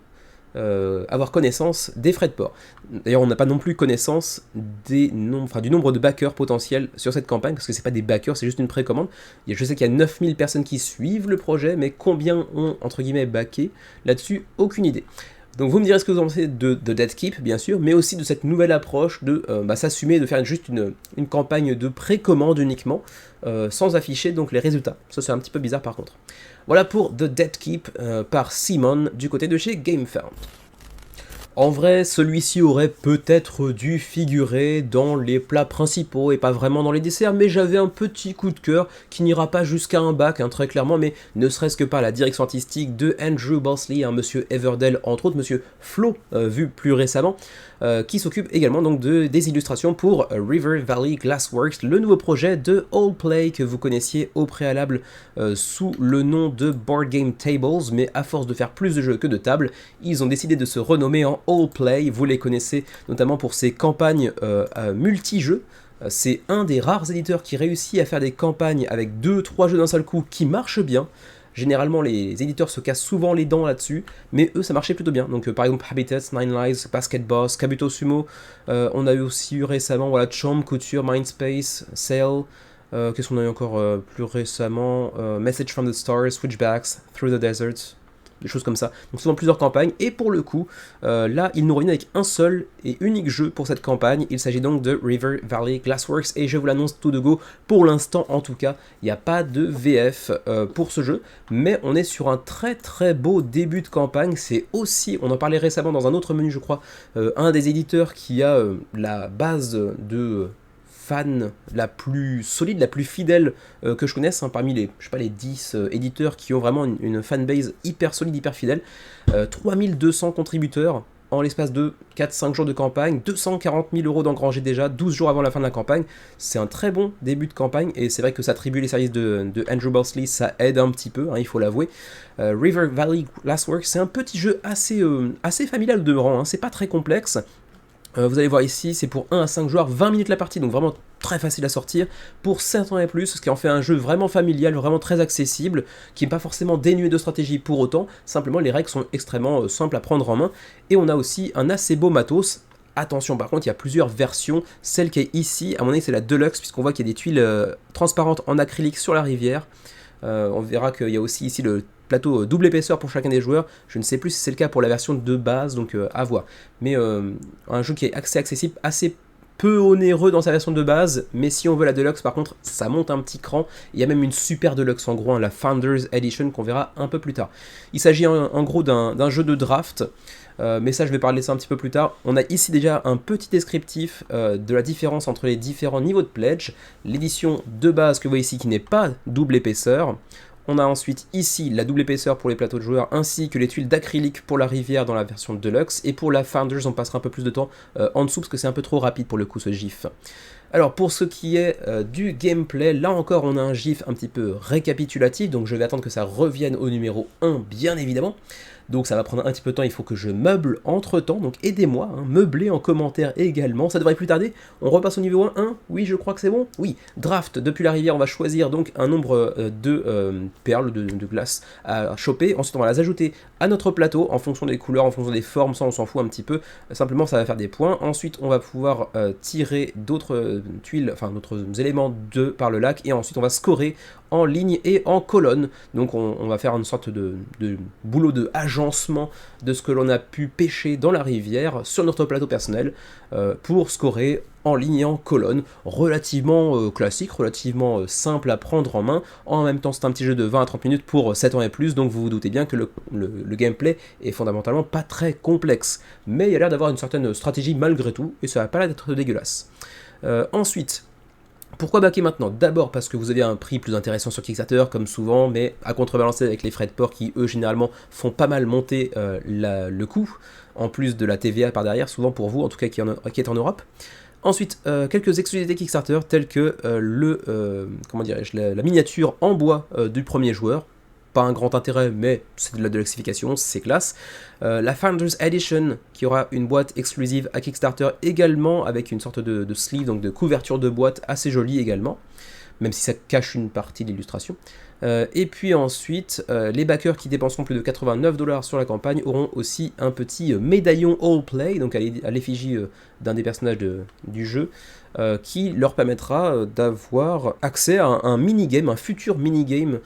avoir connaissance des frais de port. D'ailleurs, on n'a pas non plus connaissance du nombre de backers potentiels sur cette campagne, parce que c'est pas des backers, c'est juste une précommande. Je sais qu'il y a 9000 personnes qui suivent le projet, mais combien ont, entre guillemets, backé là-dessus, aucune idée. Donc vous me direz ce que vous en pensez de Dead Keep, bien sûr, mais aussi de cette nouvelle approche de s'assumer, de faire juste une campagne de précommande uniquement, sans afficher donc les résultats. Ça c'est un petit peu bizarre par contre. Voilà pour The Dead Keep par Simon du côté de chez GameFound. En vrai, celui-ci aurait peut-être dû figurer dans les plats principaux et pas vraiment dans les desserts, mais j'avais un petit coup de cœur qui n'ira pas jusqu'à un bac, très clairement, mais ne serait-ce que par la direction artistique de Andrew Bosley, monsieur Everdell, entre autres, monsieur Flo, vu plus récemment, qui s'occupe également donc des illustrations pour River Valley Glassworks, le nouveau projet de Allplay que vous connaissiez au préalable sous le nom de Board Game Tables, mais à force de faire plus de jeux que de tables, ils ont décidé de se renommer en Allplay. Vous les connaissez notamment pour ces campagnes multi-jeux. C'est un des rares éditeurs qui réussit à faire des campagnes avec 2-3 jeux d'un seul coup qui marchent bien. Généralement, les éditeurs se cassent souvent les dents là-dessus, mais eux, ça marchait plutôt bien. Donc, par exemple, Habitats, Nine Lives, Basket Boss, Kabuto Sumo. On a eu aussi eu récemment, Chomp, Couture, Mindspace, Sail. Qu'est-ce qu'on a eu encore plus récemment Message from the Stars, Switchbacks, Through the Desert, des choses comme ça. Donc souvent plusieurs campagnes, et pour le coup, là, ils nous reviennent avec un seul et unique jeu pour cette campagne. Il s'agit donc de River Valley Glassworks, et je vous l'annonce tout de go, pour l'instant en tout cas, il n'y a pas de VF pour ce jeu, mais on est sur un très très beau début de campagne. C'est aussi, on en parlait récemment dans un autre menu je crois, un des éditeurs qui a la base de fan la plus solide, la plus fidèle que je connaisse, parmi les 10 éditeurs qui ont vraiment une fanbase hyper solide, hyper fidèle. 3200 contributeurs en l'espace de 4-5 jours de campagne, 240 000 € d'engrangés déjà, 12 jours avant la fin de la campagne. C'est un très bon début de campagne, et c'est vrai que ça attribue les services de Andrew Bosley, ça aide un petit peu, il faut l'avouer. River Valley Glassworks, c'est un petit jeu assez familial de rang, c'est pas très complexe. Vous allez voir ici, c'est pour 1 à 5 joueurs, 20 minutes la partie, donc vraiment très facile à sortir, pour 7 ans et plus, ce qui en fait un jeu vraiment familial, vraiment très accessible, qui n'est pas forcément dénué de stratégie pour autant, simplement les règles sont extrêmement simples à prendre en main, et on a aussi un assez beau matos. Attention par contre, il y a plusieurs versions, celle qui est ici, à mon avis c'est la Deluxe, puisqu'on voit qu'il y a des tuiles transparentes en acrylique sur la rivière. On verra qu'il y a aussi ici le plateau double épaisseur pour chacun des joueurs. Je ne sais plus si c'est le cas pour la version de base, donc à voir. Mais un jeu qui est assez accessible, assez peu onéreux dans sa version de base, mais si on veut la Deluxe par contre, ça monte un petit cran. Il y a même une super Deluxe en gros, la Founders Edition qu'on verra un peu plus tard. Il s'agit en gros d'un jeu de draft. Mais ça je vais parler de ça un petit peu plus tard. On a ici déjà un petit descriptif de la différence entre les différents niveaux de pledge. L'édition de base que vous voyez ici qui n'est pas double épaisseur. On a ensuite ici la double épaisseur pour les plateaux de joueurs, ainsi que les tuiles d'acrylique pour la rivière dans la version Deluxe. Et pour la Founders, on passera un peu plus de temps en dessous, parce que c'est un peu trop rapide pour le coup ce GIF. Alors pour ce qui est du gameplay, là encore on a un GIF un petit peu récapitulatif, donc je vais attendre que ça revienne au numéro 1 bien évidemment. Donc ça va prendre un petit peu de temps, il faut que je meuble entre temps, donc aidez-moi, hein, meublez en commentaire également, ça devrait plus tarder. On repasse au niveau 1, oui je crois que c'est bon, oui, draft, depuis la rivière on va choisir donc un nombre de perles de glace à choper, ensuite on va les ajouter à notre plateau en fonction des couleurs, en fonction des formes, ça on s'en fout un petit peu, simplement ça va faire des points. Ensuite on va pouvoir tirer d'autres tuiles, enfin d'autres éléments par le lac, et ensuite on va scorer en ligne et en colonne. Donc on va faire une sorte de boulot de agencement de ce que l'on a pu pêcher dans la rivière sur notre plateau personnel pour scorer en ligne et en colonne, relativement classique, relativement simple à prendre en main. En même temps c'est un petit jeu de 20 à 30 minutes pour 7 ans et plus, donc vous vous doutez bien que le gameplay est fondamentalement pas très complexe, mais il y a l'air d'avoir une certaine stratégie malgré tout, et ça va pas l'air d'être dégueulasse. Ensuite, pourquoi backer maintenant? D'abord parce que vous avez un prix plus intéressant sur Kickstarter, comme souvent, mais à contrebalancer avec les frais de port qui, eux, généralement, font pas mal monter le coût, en plus de la TVA par derrière, souvent pour vous, en tout cas qui est en Europe. Ensuite, quelques exclusivités Kickstarter, telles que la miniature en bois du premier joueur. Pas un grand intérêt, mais c'est de la diversification, c'est classe. La Founders Edition, qui aura une boîte exclusive à Kickstarter également, avec une sorte de sleeve, donc de couverture de boîte assez jolie également, même si ça cache une partie de l'illustration. Et puis ensuite, les backers qui dépenseront plus de 89$ sur la campagne auront aussi un petit médaillon All Play, donc à l'effigie d'un des personnages du jeu, qui leur permettra d'avoir accès à un minigame, un futur minigame,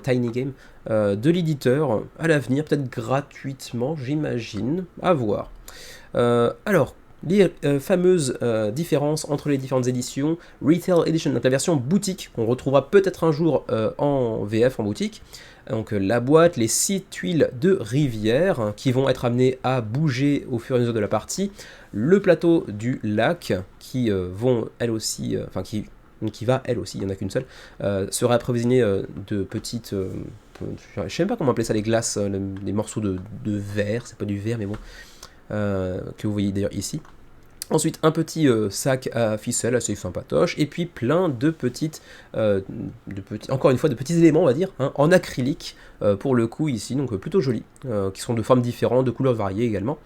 tiny game, de l'éditeur à l'avenir, peut-être gratuitement, j'imagine, à voir. Alors, les fameuses différences entre les différentes éditions. Retail Edition, donc la version boutique, qu'on retrouvera peut-être un jour en VF, en boutique. Donc la boîte, les 6 tuiles de rivière qui vont être amenées à bouger au fur et à mesure de la partie. Le plateau du lac qui vont elles aussi, qui va elle aussi, il n'y en a qu'une seule, sera approvisionné de petites... je ne sais même pas comment appeler ça, les glaces, les morceaux de verre, c'est pas du verre mais bon, que vous voyez d'ailleurs ici. Ensuite, un petit sac à ficelle assez sympatoche, et puis plein de encore une fois, de petits éléments, on va dire, hein, en acrylique, pour le coup ici, donc plutôt jolis, qui sont de formes différentes, de couleurs variées également,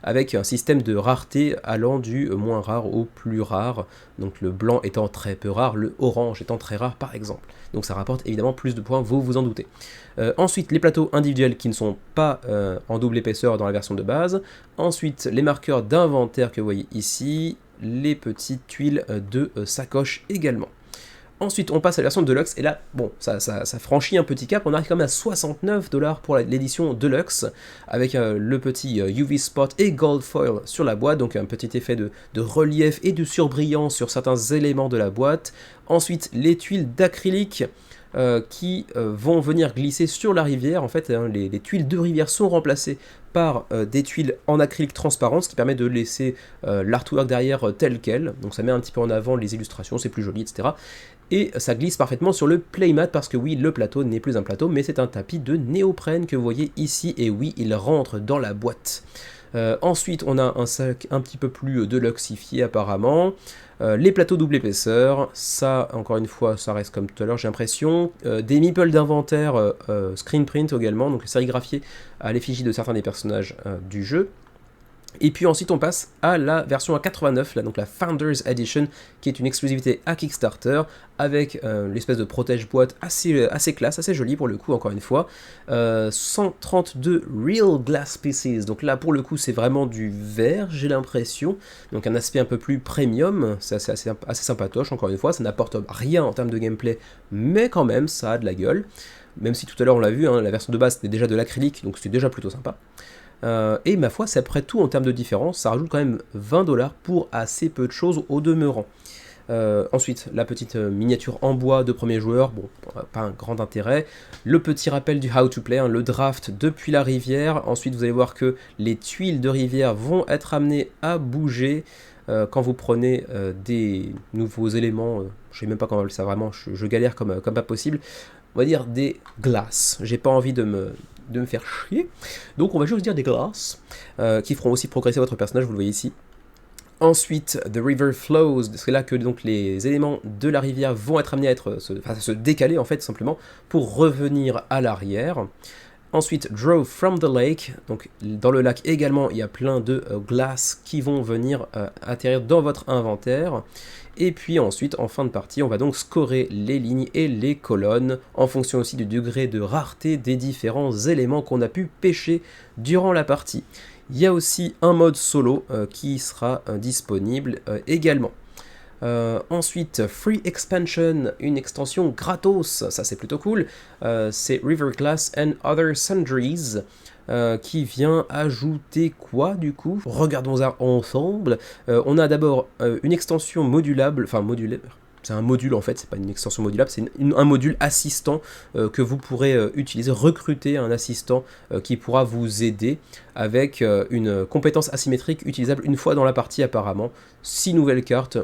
avec un système de rareté allant du moins rare au plus rare, donc le blanc étant très peu rare, le orange étant très rare par exemple. Donc ça rapporte évidemment plus de points, vous vous en doutez. Ensuite, les plateaux individuels qui ne sont pas en double épaisseur dans la version de base. Ensuite, les marqueurs d'inventaire que vous voyez ici, les petites tuiles de sacoche également. Ensuite, on passe à la version Deluxe, et là, bon, ça franchit un petit cap, on arrive quand même à 69$ pour l'édition Deluxe, avec le petit UV Spot et Gold Foil sur la boîte, donc un petit effet de relief et de surbrillance sur certains éléments de la boîte. Ensuite, les tuiles d'acrylique qui vont venir glisser sur la rivière. En fait, hein, les tuiles de rivière sont remplacées par des tuiles en acrylique transparent, ce qui permet de laisser l'artwork derrière tel quel, donc ça met un petit peu en avant les illustrations, c'est plus joli, etc. Et ça glisse parfaitement sur le playmat, parce que oui, le plateau n'est plus un plateau, mais c'est un tapis de néoprène que vous voyez ici, et oui, il rentre dans la boîte. Ensuite, on a un sac un petit peu plus deluxifié apparemment. Les plateaux double épaisseur, ça, encore une fois, ça reste comme tout à l'heure, j'ai l'impression. Des meeples d'inventaire screen print également, donc sérigraphiés à l'effigie de certains des personnages du jeu. Et puis ensuite on passe à la version à 89, là, donc la Founders Edition, qui est une exclusivité à Kickstarter, avec l'espèce de protège-boîte assez classe, assez jolie pour le coup, encore une fois. 132 Real Glass Pieces, donc là pour le coup c'est vraiment du verre, j'ai l'impression, donc un aspect un peu plus premium, c'est assez sympatoche, encore une fois, ça n'apporte rien en termes de gameplay, mais quand même ça a de la gueule, même si tout à l'heure on l'a vu, hein, la version de base c'était déjà de l'acrylique, donc c'était déjà plutôt sympa. Et ma foi, c'est après tout en termes de différence, ça rajoute quand même 20$ pour assez peu de choses au demeurant. Ensuite, la petite miniature en bois de premier joueur, bon, pas un grand intérêt. Le petit rappel du how to play, hein, le draft depuis la rivière. Ensuite, vous allez voir que les tuiles de rivière vont être amenées à bouger quand vous prenez des nouveaux éléments. Je sais même pas comment appeler ça, vraiment, je galère comme pas possible. On va dire des glaces. J'ai pas envie de me faire chier, donc on va juste dire des glaces qui feront aussi progresser votre personnage, vous le voyez ici. Ensuite, The River Flows, c'est là que donc les éléments de la rivière vont être amenés à se décaler en fait, simplement, pour revenir à l'arrière. Ensuite, Draw from the Lake. Donc dans le lac également, il y a plein de glaces qui vont venir atterrir dans votre inventaire. Et puis ensuite, en fin de partie, on va donc scorer les lignes et les colonnes en fonction aussi du degré de rareté des différents éléments qu'on a pu pêcher durant la partie. Il y a aussi un mode solo qui sera disponible également. Ensuite, Free Expansion, une extension gratos, ça c'est plutôt cool, c'est River Glass and Other Sundries, qui vient ajouter quoi du coup? Regardons ça ensemble. On a d'abord une extension modulable, enfin modulaire. C'est un module en fait, c'est pas une extension modulable, c'est un module assistant que vous pourrez utiliser, recruter un assistant qui pourra vous aider avec une compétence asymétrique utilisable une fois dans la partie apparemment, 6 nouvelles cartes,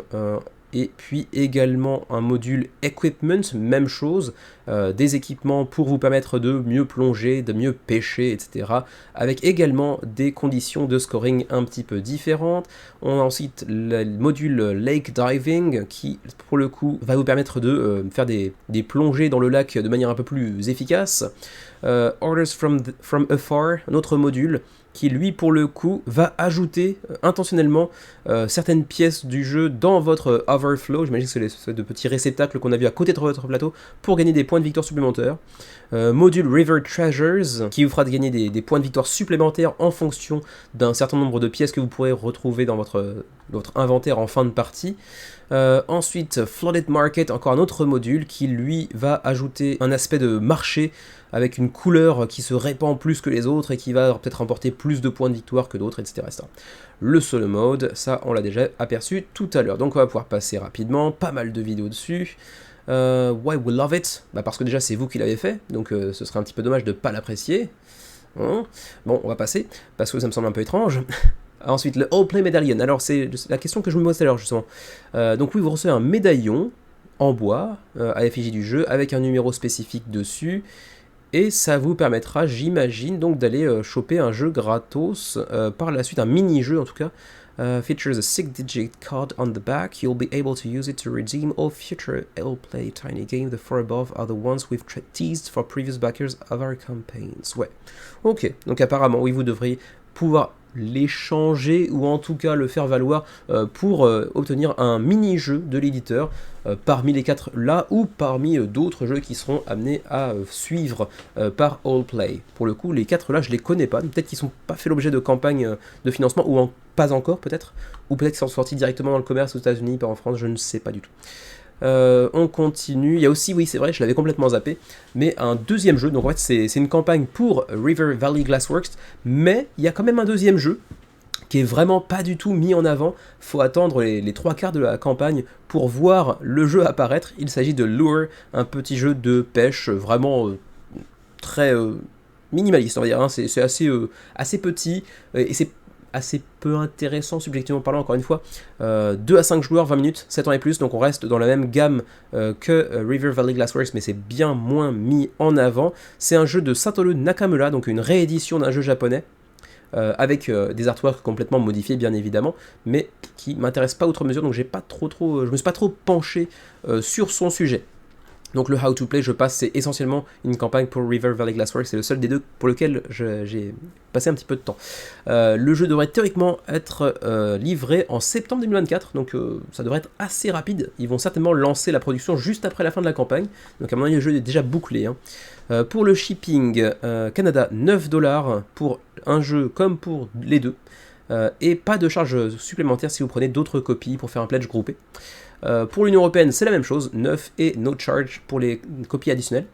et puis également un module Equipment, même chose, des équipements pour vous permettre de mieux plonger, de mieux pêcher, etc. Avec également des conditions de scoring un petit peu différentes. On a ensuite le module Lake Diving qui, pour le coup, va vous permettre de faire des plongées dans le lac de manière un peu plus efficace. Orders from Afar, un autre module qui lui pour le coup va ajouter intentionnellement certaines pièces du jeu dans votre overflow, j'imagine que c'est de petits réceptacles qu'on a vu à côté de votre plateau pour gagner des points de victoire supplémentaires. Module River Treasures qui vous fera gagner des points de victoire supplémentaires en fonction d'un certain nombre de pièces que vous pourrez retrouver dans votre inventaire en fin de partie. Ensuite, Flooded Market, encore un autre module qui lui va ajouter un aspect de marché avec une couleur qui se répand plus que les autres et qui va peut-être remporter plus de points de victoire que d'autres, etc., etc. Le solo mode, ça on l'a déjà aperçu tout à l'heure, donc on va pouvoir passer rapidement, pas mal de vidéos dessus. Why we love it? Parce que déjà c'est vous qui l'avez fait, donc ce serait un petit peu dommage de ne pas l'apprécier. Bon, on va passer, parce que ça me semble un peu étrange. Ensuite, le All Play Medallion. Alors, c'est la question que je me pose tout à l'heure, justement. Donc oui, vous recevez un médaillon en bois, à l'effigie du jeu, avec un numéro spécifique dessus, et ça vous permettra, j'imagine, donc d'aller choper un jeu gratos, par la suite, un mini-jeu en tout cas. Features a 6-digit card on the back. You'll be able to use it to redeem all future All Play tiny games. The four above are the ones we've teased for previous backers of our campaigns. Ouais. Ok, donc apparemment, oui, vous devriez pouvoir l'échanger ou en tout cas le faire valoir pour obtenir un mini-jeu de l'éditeur parmi les 4 là ou parmi d'autres jeux qui seront amenés à suivre par All Play. Pour le coup, les 4 là, je les connais pas, peut-être qu'ils sont pas fait l'objet de campagne de financement ou pas encore peut-être, ou peut-être qu'ils sont sortis directement dans le commerce aux États-Unis, pas en France, je ne sais pas du tout. On continue, il y a aussi, oui c'est vrai, je l'avais complètement zappé, mais un deuxième jeu, donc en fait c'est une campagne pour River Valley Glassworks, mais il y a quand même un deuxième jeu qui est vraiment pas du tout mis en avant, faut attendre les 3 quarts de la campagne pour voir le jeu apparaître. Il s'agit de Lure, un petit jeu de pêche vraiment très minimaliste on va dire, hein. C'est assez petit, et c'est assez peu intéressant subjectivement parlant, encore une fois. 2 à 5 joueurs, 20 minutes, 7 ans et plus, donc on reste dans la même gamme que River Valley Glassworks, mais c'est bien moins mis en avant. C'est un jeu de Satoru Nakamura, donc une réédition d'un jeu japonais, avec des artworks complètement modifiés bien évidemment, mais qui m'intéresse pas outre mesure, donc je me suis pas trop penché sur son sujet. Donc le How to Play, je passe, c'est essentiellement une campagne pour River Valley Glassworks, c'est le seul des deux pour lequel j'ai passé un petit peu de temps. Le jeu devrait théoriquement être livré en septembre 2024, donc ça devrait être assez rapide. Ils vont certainement lancer la production juste après la fin de la campagne, donc à mon avis le jeu est déjà bouclé, hein. Pour le shipping, Canada, 9$ pour un jeu comme pour les deux, et pas de charge supplémentaire si vous prenez d'autres copies pour faire un pledge groupé. Pour l'Union Européenne, c'est la même chose, 9 et no charge pour les copies additionnelles.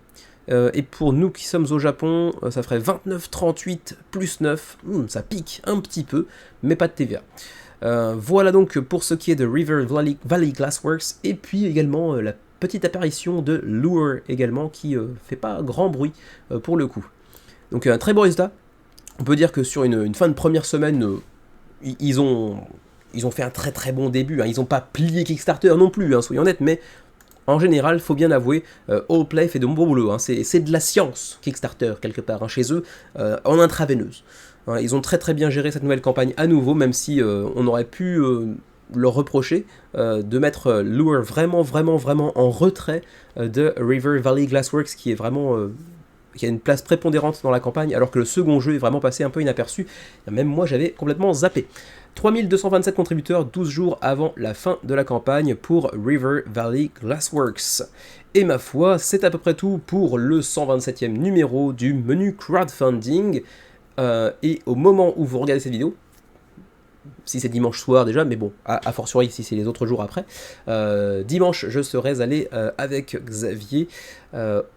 Et pour nous qui sommes au Japon, ça ferait 29,38 plus 9, ça pique un petit peu, mais pas de TVA. Voilà donc pour ce qui est de River Valley Glassworks, et puis également la petite apparition de Lure également, qui fait pas grand bruit pour le coup. Donc un très beau résultat. On peut dire que sur une fin de première semaine, ils ont fait un très très bon début, hein. Ils n'ont pas plié Kickstarter non plus, hein, soyons honnêtes, mais en général, faut bien l'avouer, All Play fait de bon boulot, hein. C'est de la science, Kickstarter, quelque part, hein, chez eux, en intraveineuse. Hein, ils ont très très bien géré cette nouvelle campagne à nouveau, même si on aurait pu leur reprocher de mettre Lure vraiment en retrait de River Valley Glassworks, qui est vraiment qui a une place prépondérante dans la campagne, alors que le second jeu est vraiment passé un peu inaperçu. Même moi, j'avais complètement zappé. 3227 contributeurs 12 jours avant la fin de la campagne pour River Valley Glassworks. Et ma foi, c'est à peu près tout pour le 127e numéro du menu crowdfunding. Et au moment où vous regardez cette vidéo, si c'est dimanche soir déjà, mais bon, a fortiori si c'est les autres jours après, dimanche je serais allé avec Xavier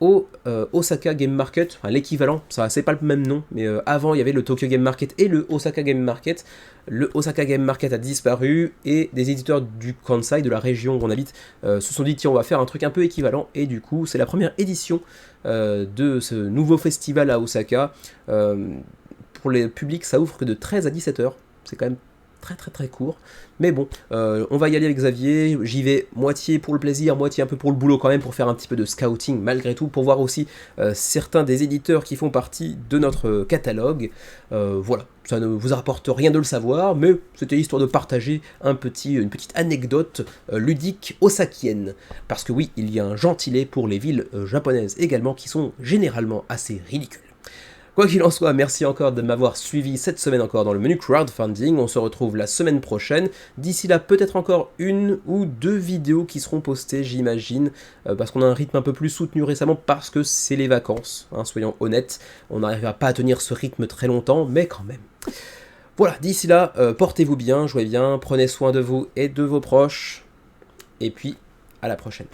au Osaka Game Market, enfin l'équivalent, ça c'est pas le même nom, mais avant il y avait le Tokyo Game Market et le Osaka Game Market. Le Osaka Game Market a disparu et des éditeurs du Kansai, de la région où on habite, se sont dit tiens on va faire un truc un peu équivalent, et du coup c'est la première édition de ce nouveau festival à Osaka. Pour les publics ça ouvre que de 13 à 17 heures, c'est quand même très court, mais bon, on va y aller avec Xavier, j'y vais moitié pour le plaisir, moitié un peu pour le boulot quand même, pour faire un petit peu de scouting malgré tout, pour voir aussi certains des éditeurs qui font partie de notre catalogue. Voilà, ça ne vous apporte rien de le savoir, mais c'était histoire de partager une petite anecdote ludique osakienne, parce que oui, il y a un gentilé pour les villes japonaises également, qui sont généralement assez ridicules. Quoi qu'il en soit, merci encore de m'avoir suivi cette semaine encore dans le menu crowdfunding. On se retrouve la semaine prochaine. D'ici là, peut-être encore une ou deux vidéos qui seront postées, j'imagine, parce qu'on a un rythme un peu plus soutenu récemment, parce que c'est les vacances, hein, soyons honnêtes. On n'arrivera pas à tenir ce rythme très longtemps, mais quand même. Voilà, d'ici là, portez-vous bien, jouez bien, prenez soin de vous et de vos proches, et puis à la prochaine.